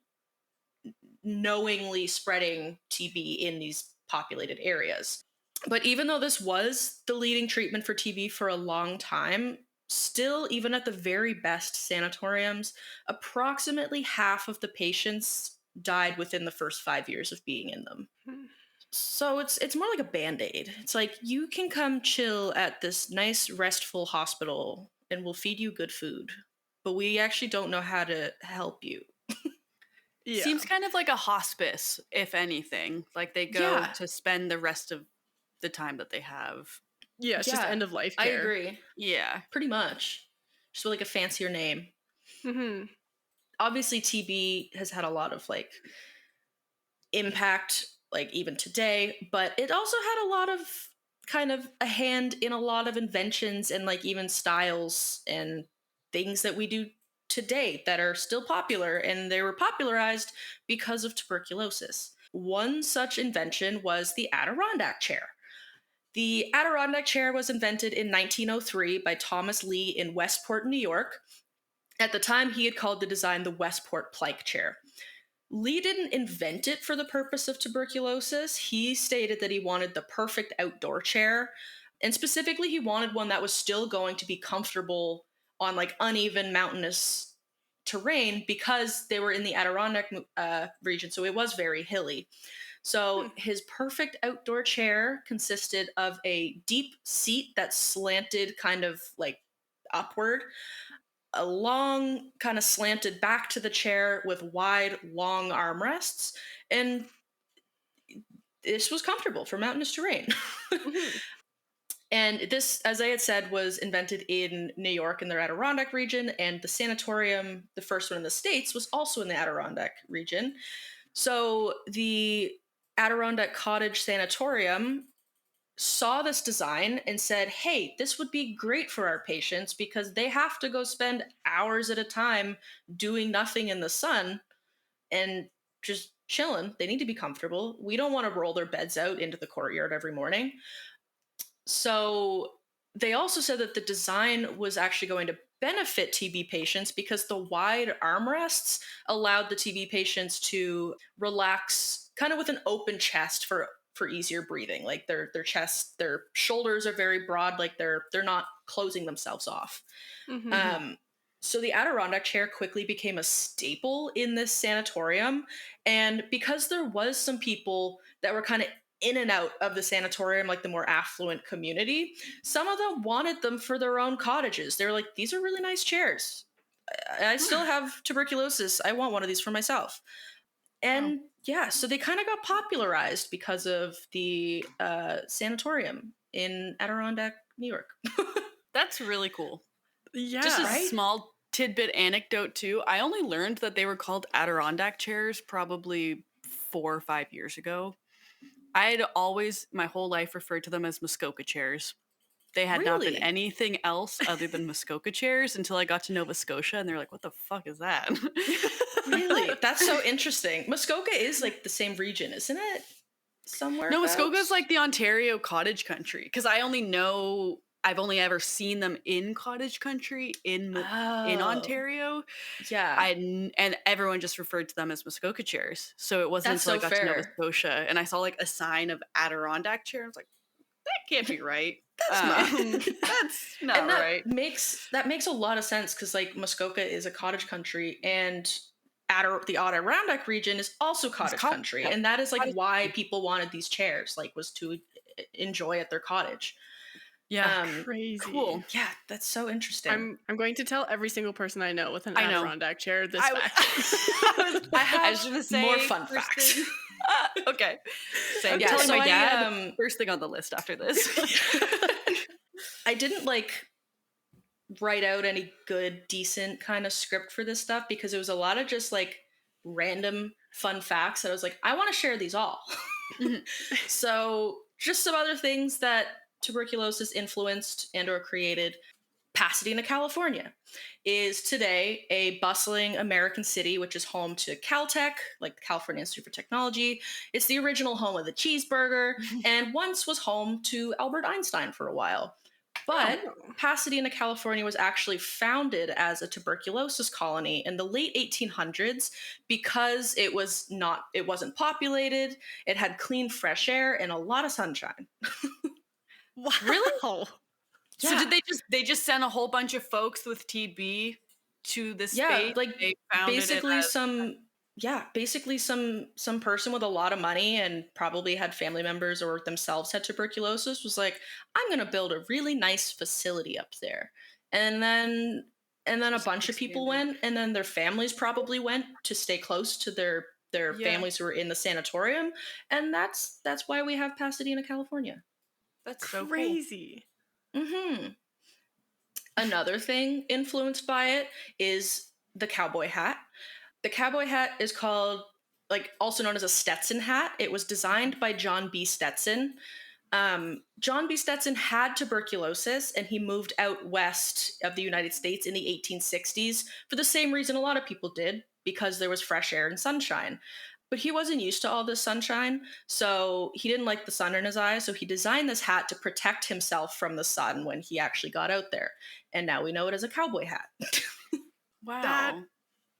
knowingly spreading TB in these populated areas. But even though this was the leading treatment for TB for a long time, still, even at the very best sanatoriums, approximately half of the patients died within the first 5 years of being in them. Hmm. So it's more like a band-aid. It's like you can come chill at this nice restful hospital and we'll feed you good food, but we actually don't know how to help you. Yeah. Seems kind of like a hospice, if anything. Like they go Yeah. to spend the rest of the time that they have. Yeah, it's just Yeah, end of life I care. agree. Yeah. Pretty much. Just with like a fancier name. Hmm. Obviously, TB has had a lot of like impact, like even today, but it also had a lot of kind of a hand in a lot of inventions and like even styles and things that we do today that are still popular, and they were popularized because of tuberculosis. One such invention was the Adirondack chair. The Adirondack chair was invented in 1903 by Thomas Lee in Westport, New York. At the time, he had called the design the Westport Plank chair. Lee didn't invent it for the purpose of tuberculosis. He stated that he wanted the perfect outdoor chair. And specifically, he wanted one that was still going to be comfortable on like uneven mountainous terrain because they were in the Adirondack region, so it was very hilly. So his perfect outdoor chair consisted of a deep seat that slanted kind of like upward, a long, kind of slanted back to the chair with wide, long armrests, and this was comfortable for mountainous terrain. Mhm. And this, as I had said, was invented in New York in the Adirondack region, and the sanatorium, the first one in the States, was also in the Adirondack region. So the Adirondack Cottage Sanatorium saw this design and said, hey, this would be great for our patients because they have to go spend hours at a time doing nothing in the sun and just chilling. They need to be comfortable. We don't want to roll their beds out into the courtyard every morning. So they also said that the design was actually going to benefit TB patients because the wide armrests allowed the TB patients to relax kind of with an open chest for easier breathing. Like their chest, their shoulders are very broad, like they're not closing themselves off. Mhm. Um, so the Adirondack chair quickly became a staple in this sanatorium. And because there was some people that were kind of in and out of the sanatorium, like the more affluent community, some of them wanted them for their own cottages. They were like, these are really nice chairs. I still have tuberculosis. I want one of these for myself. And yeah, so they kind of got popularized because of the sanatorium in Adirondack, New York. That's really cool. Yeah. Just a Right? small tidbit anecdote too. I only learned that they were called Adirondack chairs probably 4 or 5 years ago. I had always my whole life referred to them as Muskoka chairs. They had not been Really? anything else other than Muskoka chairs until I got to Nova Scotia, and they're like, "What the fuck is that?" Really? That's so interesting. Muskoka is like the same region, isn't it? Somewhere. No, Muskoka's like the Ontario cottage country because I've only ever seen them in cottage country in Oh, Ontario. yeah. And everyone just referred to them as Muskoka chairs. So it wasn't That's until I so got to Nova fair. Scotia and I saw like a sign of Adirondack chair. I was like, that can't be right. That's not. That's not And that right. makes a lot of sense because like Muskoka is a cottage country, and the Adirondack region is also cottage country, and that is like why people wanted these chairs, like was to enjoy at their cottage. Yeah. Crazy. Cool. Yeah, that's so interesting. I'm going to tell every single person I know with an I know. Adirondack chair this I, fact. I have was gonna say more fun first facts. thing- okay. Same. Okay, Yeah, Telling so my dad. I First thing on the list after this. I didn't like write out any good, decent kind of script for this stuff because it was a lot of just like random fun facts that I was like, I want to share these all. Mhm. So, just some other things that tuberculosis influenced and or created. Pasadena, California is today a bustling American city, which is home to Caltech, like the California Institute for Technology. It's the original home of the cheeseburger, and once was home to Albert Einstein for a while. But Oh. Pasadena, California was actually founded as a tuberculosis colony in the late 1800s because it wasn't populated, it had clean fresh air and a lot of sunshine. Wow. Really? So Yeah. did they just send a whole bunch of folks with TB to this Yeah, space? like They founded it basically as some person with a lot of money and probably had family members or themselves had tuberculosis was like, I'm going to build a really nice facility up there. And then a just bunch of people expanded. went, and then their families probably went to stay close to their Yeah. families who were in the sanatorium, and that's why we have Pasadena, California. That's so cool. Crazy. Mhm. Another thing influenced by it is the cowboy hat. The cowboy hat is called, like, also known as a Stetson hat. It was designed by John B. Stetson. John B. Stetson had tuberculosis and he moved out west of the United States in the 1860s for the same reason a lot of people did, because there was fresh air and sunshine. But he wasn't used to all this sunshine, so he didn't like the sun in his eyes, so he designed this hat to protect himself from the sun when he actually got out there. And now we know it as a cowboy hat. Wow. That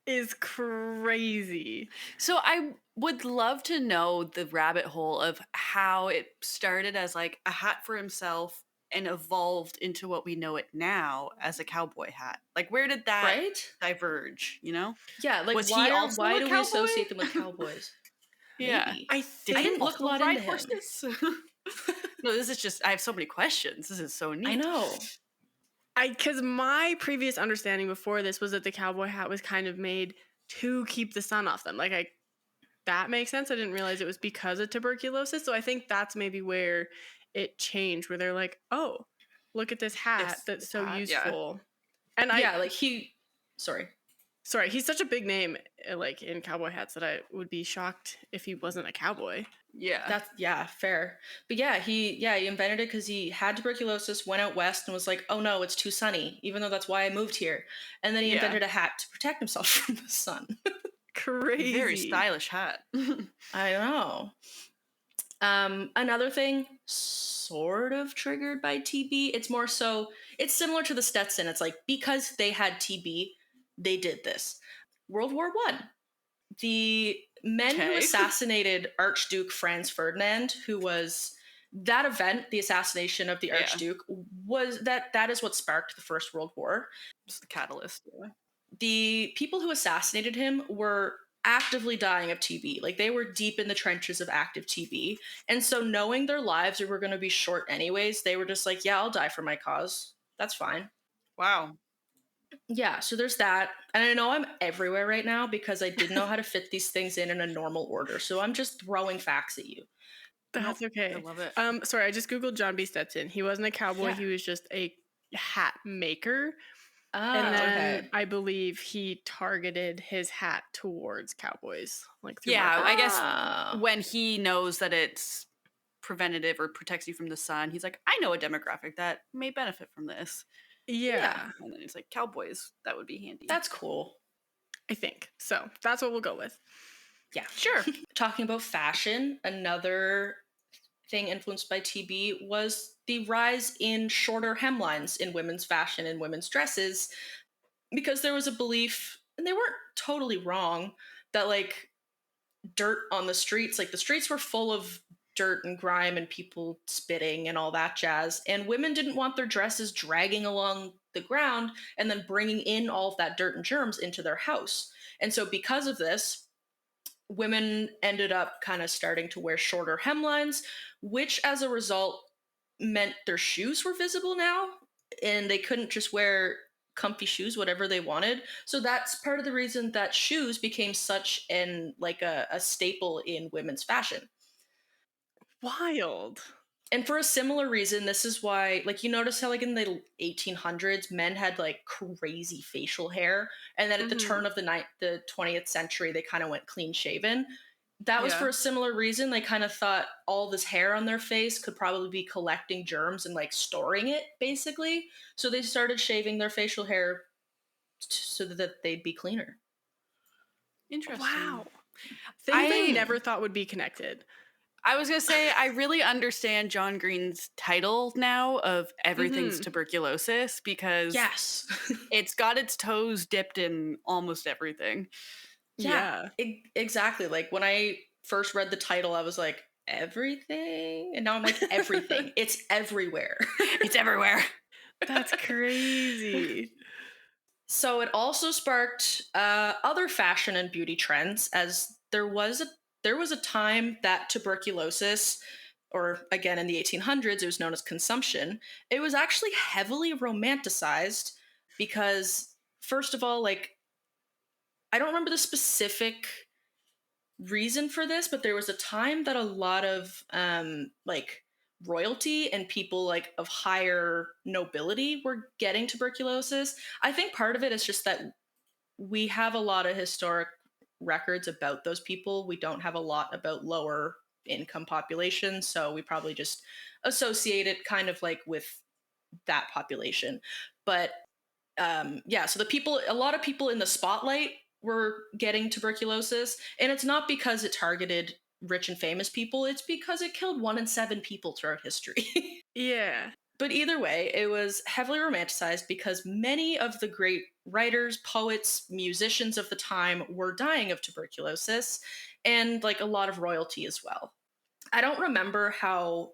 is crazy. So I would love to know the rabbit hole of how it started as like a hat for himself and evolved into what we know it now as a cowboy hat. Like where did that Right? diverge, you know? Yeah, like Was he why also why a do we cowboy? associate them with cowboys? Yeah. Maybe. I Did think I he didn't look a also lot ride into him. horses? No, this is just I have so many questions. This is so neat. I know. Because my previous understanding before this was that the cowboy hat was kind of made to keep the sun off them. That makes sense. I didn't realize it was because of tuberculosis. So I think that's maybe where it changed, where they're like, oh, look at this hat that's This so hat, yeah. useful. And Yeah, like sorry, he's such a big name, like in cowboy hats, that I would be shocked if he wasn't a cowboy. Yeah. Fair. But he invented it because he had tuberculosis, went out west and was like, oh no, it's too sunny, even though that's why I moved here. And then he invented a hat to protect himself from the sun. Crazy. Very stylish hat. I know. Another thing sort of triggered by TB, it's similar to the Stetson. It's like, because they had TB, they did this. World War One. The men who assassinated Archduke Franz Ferdinand, who was that event, the assassination of the Archduke, was that is what sparked the First World War. It's the catalyst. Yeah. The people who assassinated him were actively dying of TB. Like, they were deep in the trenches of active TB. And so, knowing their lives were going to be short anyways, they were just like, yeah, I'll die for my cause. That's fine. Wow. Yeah, so there's that. And I know I'm everywhere right now because I didn't know how to fit these things in a normal order. So I'm just throwing facts at you. That's okay. I love it. Sorry, I just Googled John B. Stetson. He wasn't a cowboy. Yeah. He was just a hat maker. And then I believe he targeted his hat towards cowboys. I guess when he knows that it's preventative or protects you from the sun, he's like, I know a demographic that may benefit from this. Yeah. And then he's like, cowboys, that would be handy. That's cool. I think. So that's what we'll go with. Yeah. Sure. Talking about fashion, another thing influenced by TB was the rise in shorter hemlines in women's fashion and women's dresses, because there was a belief, and they weren't totally wrong, that like dirt on the streets, like the streets were full of dirt and grime and people spitting and all that jazz, and women didn't want their dresses dragging along the ground and then bringing in all of that dirt and germs into their house. And so because of this, women ended up kind of starting to wear shorter hemlines, which as a result meant their shoes were visible now, and they couldn't just wear comfy shoes whatever they wanted. So that's part of the reason that shoes became such a staple in women's fashion. Wild. And for a similar reason, this is why, like, you notice how like in the 1800s men had like crazy facial hair, and then at the turn of the 20th century they kind of went clean shaven. That was for a similar reason. They kind of thought all this hair on their face could probably be collecting germs and like storing it, basically. So they started shaving their facial hair so that they'd be cleaner. Interesting. Wow. Things I never thought would be connected. I was going to say, I really understand John Green's title now of Everything's Tuberculosis, because it's got its toes dipped in almost everything. Yeah. Exactly. Like when I first read the title, I was like, everything? And now I'm like, everything. It's everywhere. It's everywhere. That's crazy. So it also sparked other fashion and beauty trends, as there was a time that tuberculosis, or again in the 1800s, it was known as consumption. It was actually heavily romanticized because, first of all, like, I don't remember the specific reason for this, but there was a time that a lot of like royalty and people like of higher nobility were getting tuberculosis. I think part of it is just that we have a lot of historic records about those people. We don't have a lot about lower income populations, so we probably just associate it kind of like with that population. But so a lot of people in the spotlight were getting tuberculosis, and it's not because it targeted rich and famous people, it's because it killed 1 in 7 people throughout history. Yeah. But either way, it was heavily romanticized because many of the great writers, poets, musicians of the time were dying of tuberculosis, and like a lot of royalty as well. I don't remember how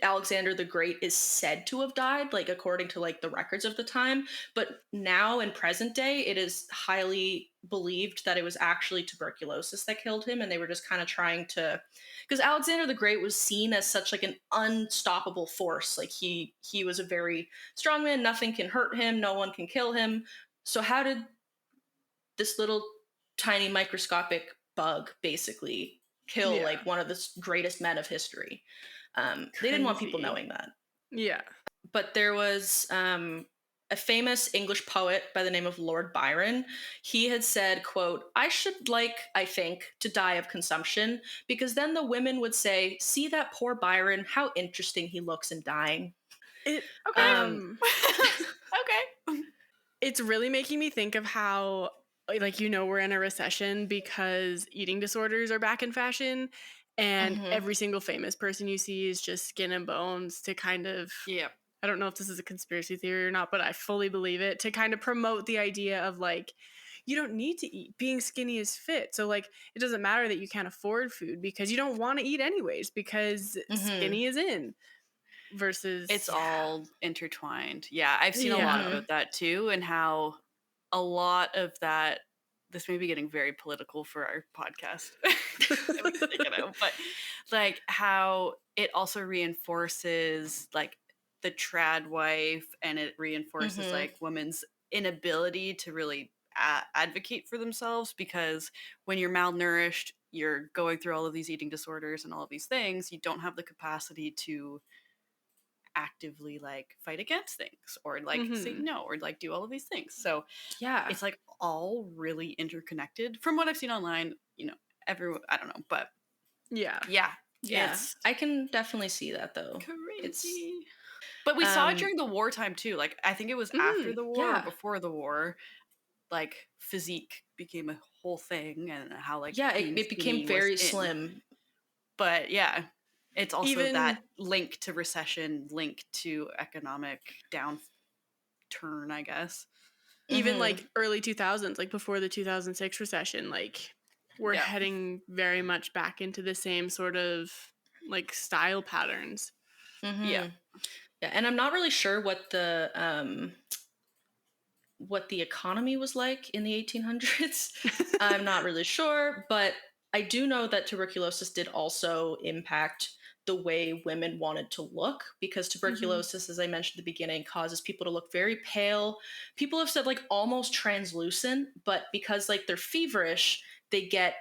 Alexander the Great is said to have died, like according to like the records of the time, but now in present day, it is highly believed that it was actually tuberculosis that killed him, and they were just kind of trying to, because Alexander the Great was seen as such like an unstoppable force. Like he was a very strong man, nothing can hurt him, no one can kill him. So how did this little tiny microscopic bug basically kill Yeah. like one of the greatest men of history? They didn't want people Crazy. knowing that. Yeah. But there was a famous English poet by the name of Lord Byron. He had said, quote, "I should like, I think, to die of consumption, because then the women would say, 'See that poor Byron, how interesting he looks in dying.'" It Okay. Okay. it's really making me think of how, like, we're in a recession because eating disorders are back in fashion, and Mhm. every single famous person you see is just skin and bones to kind of, Yeah. I don't know if this is a conspiracy theory or not, but I fully believe it, to kind of promote the idea of like, you don't need to eat. Being skinny is fit. So like, it doesn't matter that you can't afford food because you don't want to eat anyways because Mhm. skinny is in versus It's all intertwined. Yeah, I've seen a lot Yeah. about that too, and how a lot of that. This may be getting very political for our podcast. I like to take it out, but like how it also reinforces like the trad wife, and it reinforces Mhm. like women's inability to really advocate for themselves, because when you're malnourished, you're going through all of these eating disorders and all of these things. You don't have the capacity to actively like fight against things or like say Mhm. no or like do all of these things. So Yeah. it's like all really interconnected from what I've seen online. Everyone, I don't know, but Yeah. yeah, Yeah. it's I can definitely see that though. It's crazy. But we saw it um during the wartime too. Like I think it was after Mhm. the war or yeah. before the war, like physique became a whole thing, and how like Yeah, being it became skinny was very in. slim. But yeah, it's also that Even link to recession, link to economic downturn, I guess. even Mhm. like early 2000s, like before the 2006 recession, like we're Yeah. heading very much back into the same sort of like style patterns. Yeah. Mhm. Yeah, and I'm not really sure what the economy was like in the 1800s. I'm not really sure, but I do know that tuberculosis did also impact the way women wanted to look, because Mhm. tuberculosis, as I mentioned at the beginning, causes people to look very pale. People have said like almost translucent, but because like they're feverish, they get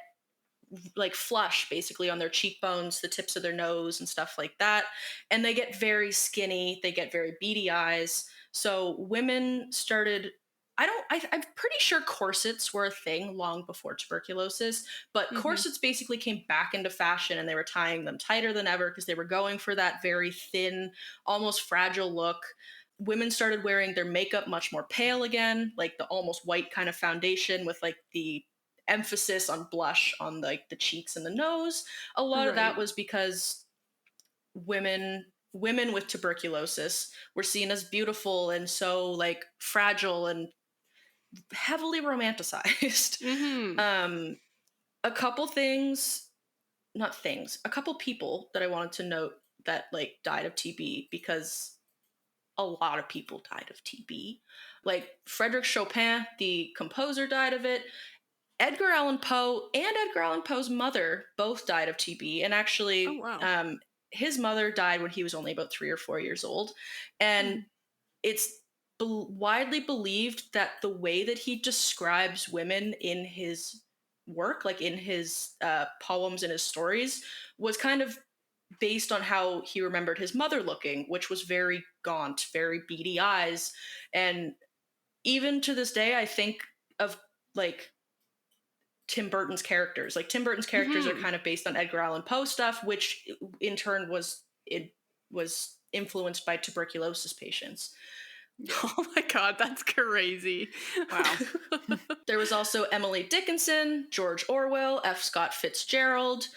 like flush basically on their cheekbones, the tips of their nose, and stuff like that. And they get very skinny, they get very beady eyes. So women started. I'm pretty sure corsets were a thing long before tuberculosis, but Mhm. corsets basically came back into fashion, and they were tying them tighter than ever because they were going for that very thin, almost fragile look. Women started wearing their makeup much more pale again, like the almost white kind of foundation with like the emphasis on blush on like the cheeks and the nose. A lot of that Right. was because women with tuberculosis were seen as beautiful and so like fragile and heavily romanticized. Mhm. um a couple things, not things, a couple people that I wanted to note that like died of TB, because a lot of people died of TB. Like Frederick Chopin, the composer, died of it. Edgar Allan Poe and Edgar Allan Poe's mother both died of TB, and Oh actually, wow. his mother died when he was only about 3 or 4 years old, and Mhm. it's widely believed that the way that he describes women in his work, like in his poems and his stories, was kind of based on how he remembered his mother looking, which was very gaunt, very beady eyes, and even to this day, I think of like Tim Burton's characters. Like Tim Burton's characters are Mhm. kind of based on Edgar Allan Poe stuff, which in turn was influenced by tuberculosis patients. Yeah. Oh my god, that's crazy. Wow. There was also Emily Dickinson, George Orwell, F. Scott Fitzgerald,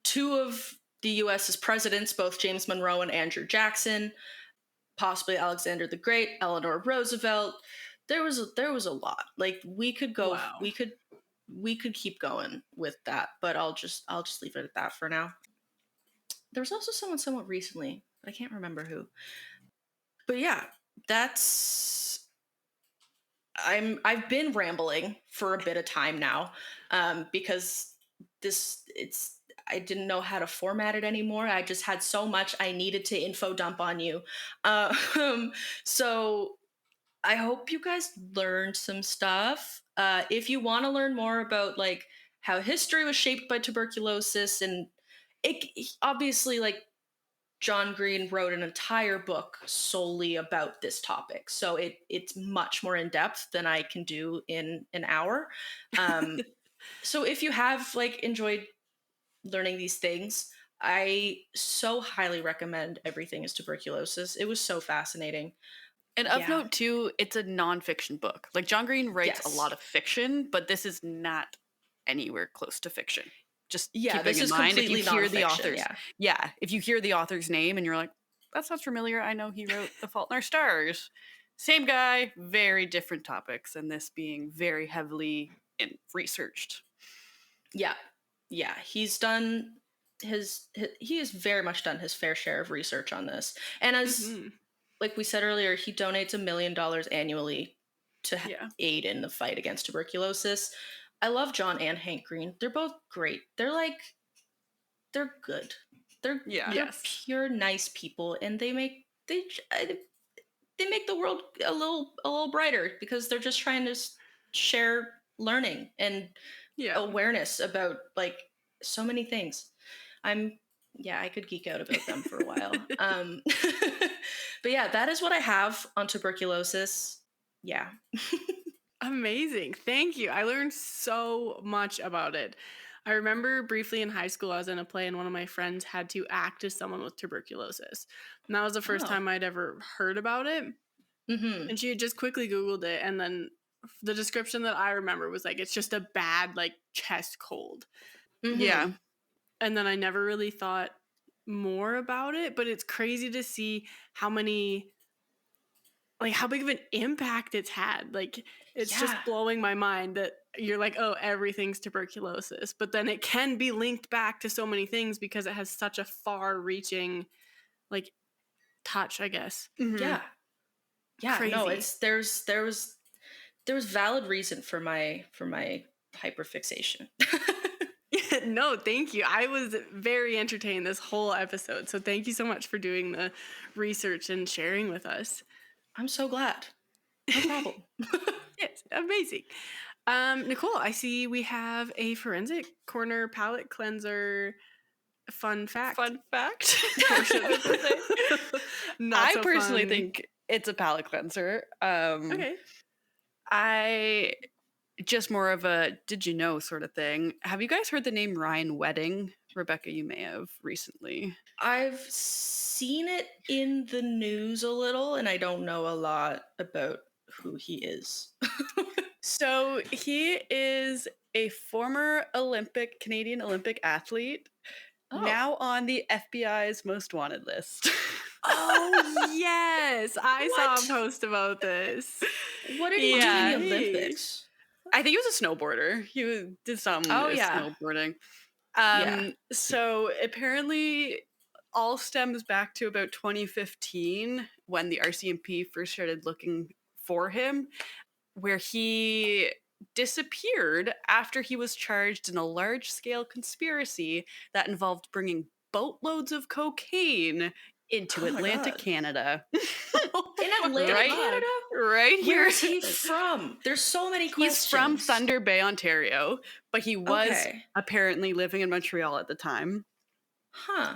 two of the US's presidents, both James Monroe and Andrew Jackson, possibly Alexander the Great, Eleanor Roosevelt. There was a lot. Like Wow. we could keep going with that, but I'll just leave it at that for now. There was also someone somewhat recently, but I can't remember who. But yeah, that's I've been rambling for a bit of time now, because it's I didn't know how to format it anymore. I just had so much I needed to info dump on you. Um, so I hope you guys learned some stuff. If you want to learn more about like how history was shaped by tuberculosis, and it obviously like John Green wrote an entire book solely about this topic. So it's much more in depth than I can do in an hour. Um, so if you have like enjoyed learning these things, I so highly recommend Everything is Tuberculosis. It was so fascinating. And of Yeah. note too, it's a nonfiction book. Like John Green writes a Yes. lot of fiction, but this is not anywhere close to fiction. Just Yeah, keeping this in is mind if you completely hear the nonfiction. author's, Yeah. yeah, if you hear the author's name and you're like, that sounds familiar. I know he wrote The Fault in Our Stars. Same guy, very different topics, and this being very heavily researched. Yeah. Yeah. He's done he has very much done his fair share of research on this. And as Mhm. like we said earlier, he donates $1 million annually to Yeah. aid in the fight against tuberculosis. I love John and Hank Green. They're both great. They're good. They're Yeah. they're Yes. pure nice people, and they make the world a little brighter because they're just trying to share learning and Yeah. awareness about like so many things. I'm Yeah, I could geek out about them for a while. But yeah, that is what I have on tuberculosis. Yeah. Amazing. Thank you. I learned so much about it. I remember briefly in high school, I was in a play and one of my friends had to act as someone with tuberculosis. And that was the first Oh. time I'd ever heard about it. Mm-hmm. And she had just quickly Googled it. And then the description that I remember was like, it's just a bad, like, chest cold. Mm-hmm. Yeah. And then I never really thought more about it. But it's crazy to see how many, like, how big of an impact it's had. Like, it's Yeah. just blowing my mind that you're like, oh, everything's tuberculosis. But then it can be linked back to so many things because it has such a far reaching, like, touch, I guess. Mhm. Yeah. Yeah. No, Crazy. it's there was valid reason for my hyperfixation. No, thank you. I was very entertained this whole episode. So thank you so much for doing the research and sharing with us. I'm so glad. No problem. Yes, amazing. Nicole, I see we have a forensic corner palette cleanser fun fact Fun fact. portion. I was gonna say. Not I so personally fun. think it's a palate cleanser. Okay. I just more of a did you know sort of thing. Have you guys heard the name Ryan Wedding? Rebecca, you may have recently. I've seen it in the news a little, and I don't know a lot about who he is. So he is a former Canadian Olympic athlete, Oh. now on the FBI's most wanted list. Oh, yes. I saw What? a post about this. What did he do in Yeah. the Olympics? I think he was a snowboarder. Did some Oh, yeah. snowboarding. Yeah. So apparently all stems back to about 2015 when the RCMP first started looking for him, where he disappeared after he was charged in a large-scale conspiracy that involved bringing boatloads of cocaine into Oh my Atlantic, God. Canada. In Atlantic, Right? Canada? Right here. Where is he from? There's so many questions. He's from Thunder Bay, Ontario, but he was Okay. apparently living in Montreal at the time. Huh.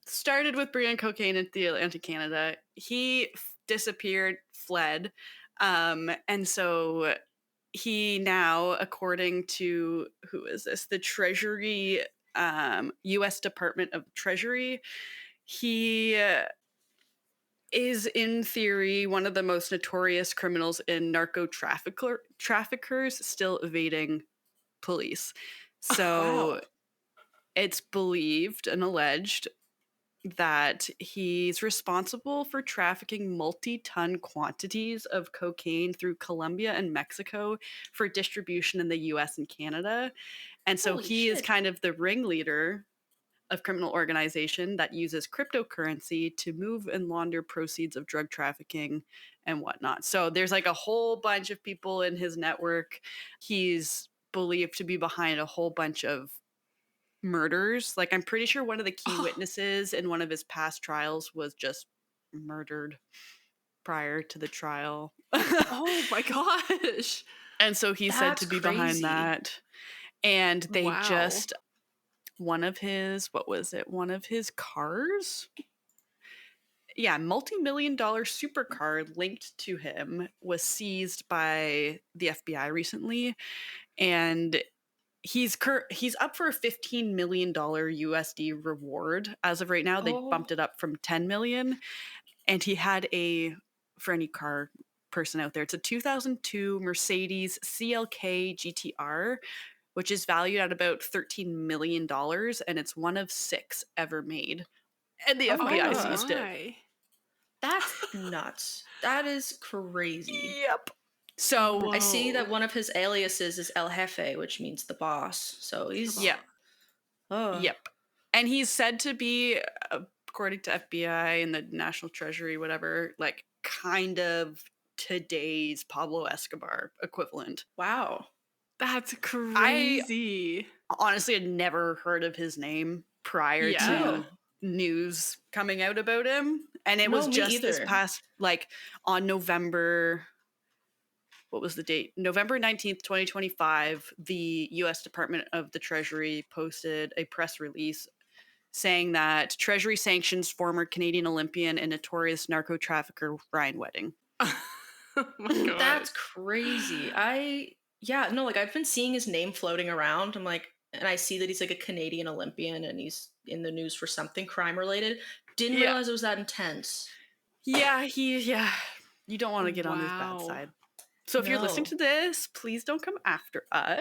Started with bringing cocaine into the Atlantic Canada. He disappeared, fled. And so he now, according to, who is this? The Treasury, US Department of Treasury, he is in theory one of the most notorious criminals in traffickers still evading police. So Wow. it's believed and alleged that he's responsible for trafficking multi-ton quantities of cocaine through Colombia and Mexico for distribution in the US and Canada. And so Holy he is shit. kind of the ringleader of criminal organization that uses cryptocurrency to move and launder proceeds of drug trafficking and whatnot. So there's like a whole bunch of people in his network. He's believed to be behind a whole bunch of murders. Like, I'm pretty sure one of the key witnesses in one of his past trials was just murdered prior to the trial. Oh my gosh. And so he's said to That's be behind crazy. that. And they Wow. just, one of his cars? Yeah, multi-million-dollar supercar linked to him was seized by the FBI recently. And he's up for a $15 million USD reward as of right now. They bumped it up from 10 million. And he had for any car person out there, it's a 2002 Mercedes CLK GTR, which is valued at about $13 million, and it's one of 6 ever made. And the FBI God. seized it. my. That's nuts. That is crazy. Yep. So I see Whoa. that one of his aliases is El Jefe, which means the boss. So he's yeah, oh. yep. And he's said to be, according to FBI and the National Treasury, whatever, like kind of today's Pablo Escobar equivalent. Wow. That's crazy. Honestly had never heard of his name prior Yeah. to news coming out about him. And it was No, me just this either. past, like, on November, what was the date? November 19th, 2025, the U.S. Department of the Treasury posted a press release saying that Treasury sanctions former Canadian Olympian and notorious narco trafficker Ryan Wedding. Oh my god. That's crazy. Like I've been seeing his name floating around. I'm like, and I see that he's like a Canadian Olympian and he's in the news for something crime related. Didn't Yeah. realize it was that intense. Yeah, you don't want to get on his bad Wow. side. So if you're listening No. to this, please don't come after us.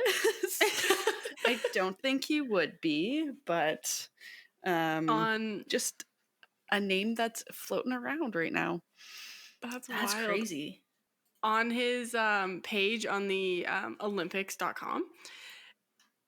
I don't think he would be, but On just a name that's floating around right now. that's That's wild. crazy. On his page on the Olympics.com,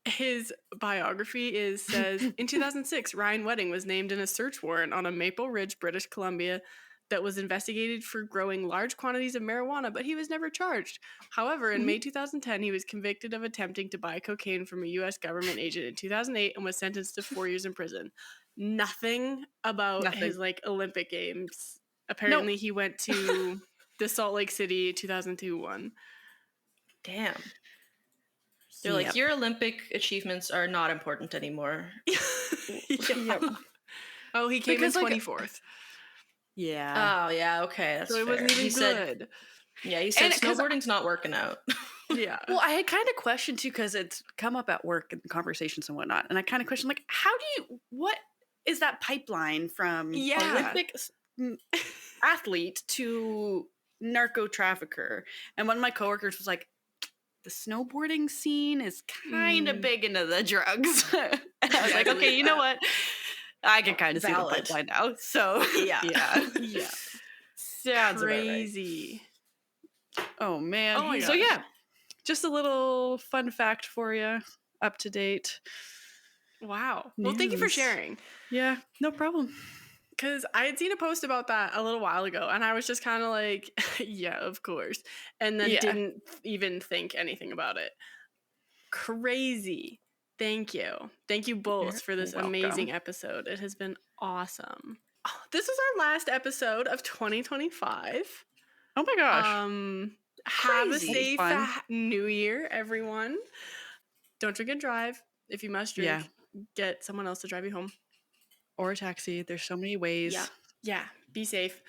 his biography says in 2006, Ryan Wedding was named in a search warrant on a Maple Ridge, British Columbia, that was investigated for growing large quantities of marijuana, but he was never charged. However, in May 2010, he was convicted of attempting to buy cocaine from a U.S. government agent in 2008 and was sentenced to 4 years in prison. Nothing about his like Olympic Games. Apparently, he went to the Salt Lake City 2002 one. Damn. They're like, your Olympic achievements are not important anymore. Yep. Oh, he came Because, in like, 24th. Yeah. Oh yeah, okay, that's So it fair. wasn't even He said, good. yeah, he said And 'cause snowboarding's not working out. Yeah. Well, I had kind of questioned too, because it's come up at work and conversations and whatnot. And I kind of questioned, like, what is that pipeline from Olympic athlete to narco trafficker? And one of my coworkers was like, the snowboarding scene is kind of big into the drugs. And I was like, okay, you know what? I can kind of see the pipeline now. So Yeah. Yeah. Sounds about right. Crazy. Oh man. Oh my So gosh. yeah, just a little fun fact for you, up to date. Wow. Well, thank you for News. sharing. Yeah, no problem. Because I had seen a post about that a little while ago, and I was just kind of like, yeah, of course. And then didn't even think anything about it. Crazy. Thank you. Thank you both for this amazing episode. It has been awesome. Oh, this is our last episode of 2025. Oh my gosh. Have a Crazy. safe Fun. New Year, everyone. Don't drink and drive. If you must drink, get someone else to drive you home. Or a taxi. There's so many ways. Yeah. Be safe.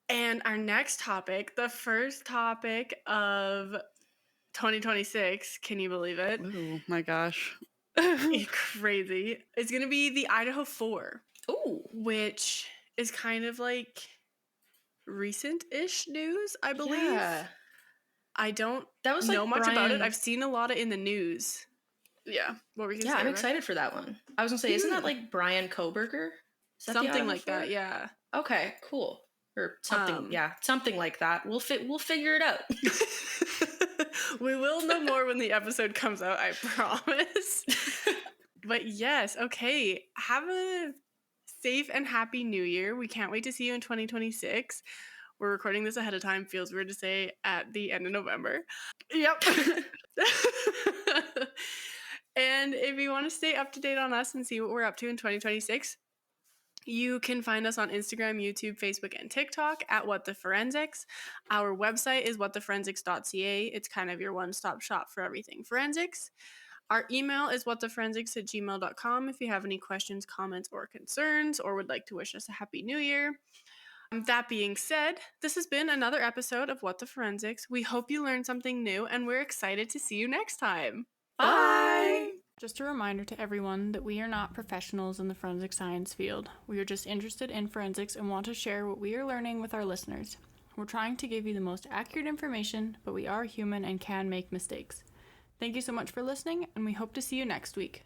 And our next topic, the first topic of 2026, can you believe it? Oh my gosh. It's crazy. It's going to be the Idaho 4. Ooh. Which is kind of like recent-ish news, I believe. Yeah. I don't That was know like much about it. Brian- I've seen a lot of in the news. Yeah. What were you going to Yeah, say? I'm Rebecca? excited for that one. I was gonna say, isn't that like Brian Koberger? Is that the Something Idaho like that, 4? yeah. Okay, cool. Or something, something like that. We'll figure it out. We will know more when the episode comes out, I promise. But yes, okay. Have a safe and happy new year. We can't wait to see you in 2026. We're recording this ahead of time. Feels weird to say at the end of November. Yep. And if you want to stay up to date on us and see what we're up to in 2026, you can find us on Instagram, YouTube, Facebook, and TikTok at What the Forensics. Our website is whattheforensics.ca. It's kind of your one-stop shop for everything forensics. Our email is whattheforensics@gmail.com if you have any questions, comments, or concerns, or would like to wish us a happy new year. That being said, this has been another episode of What the Forensics. We hope you learned something new, and we're excited to see you next time. Bye! Just a reminder to everyone that we are not professionals in the forensic science field. We are just interested in forensics and want to share what we are learning with our listeners. We're trying to give you the most accurate information, but we are human and can make mistakes. Thank you so much for listening, and we hope to see you next week.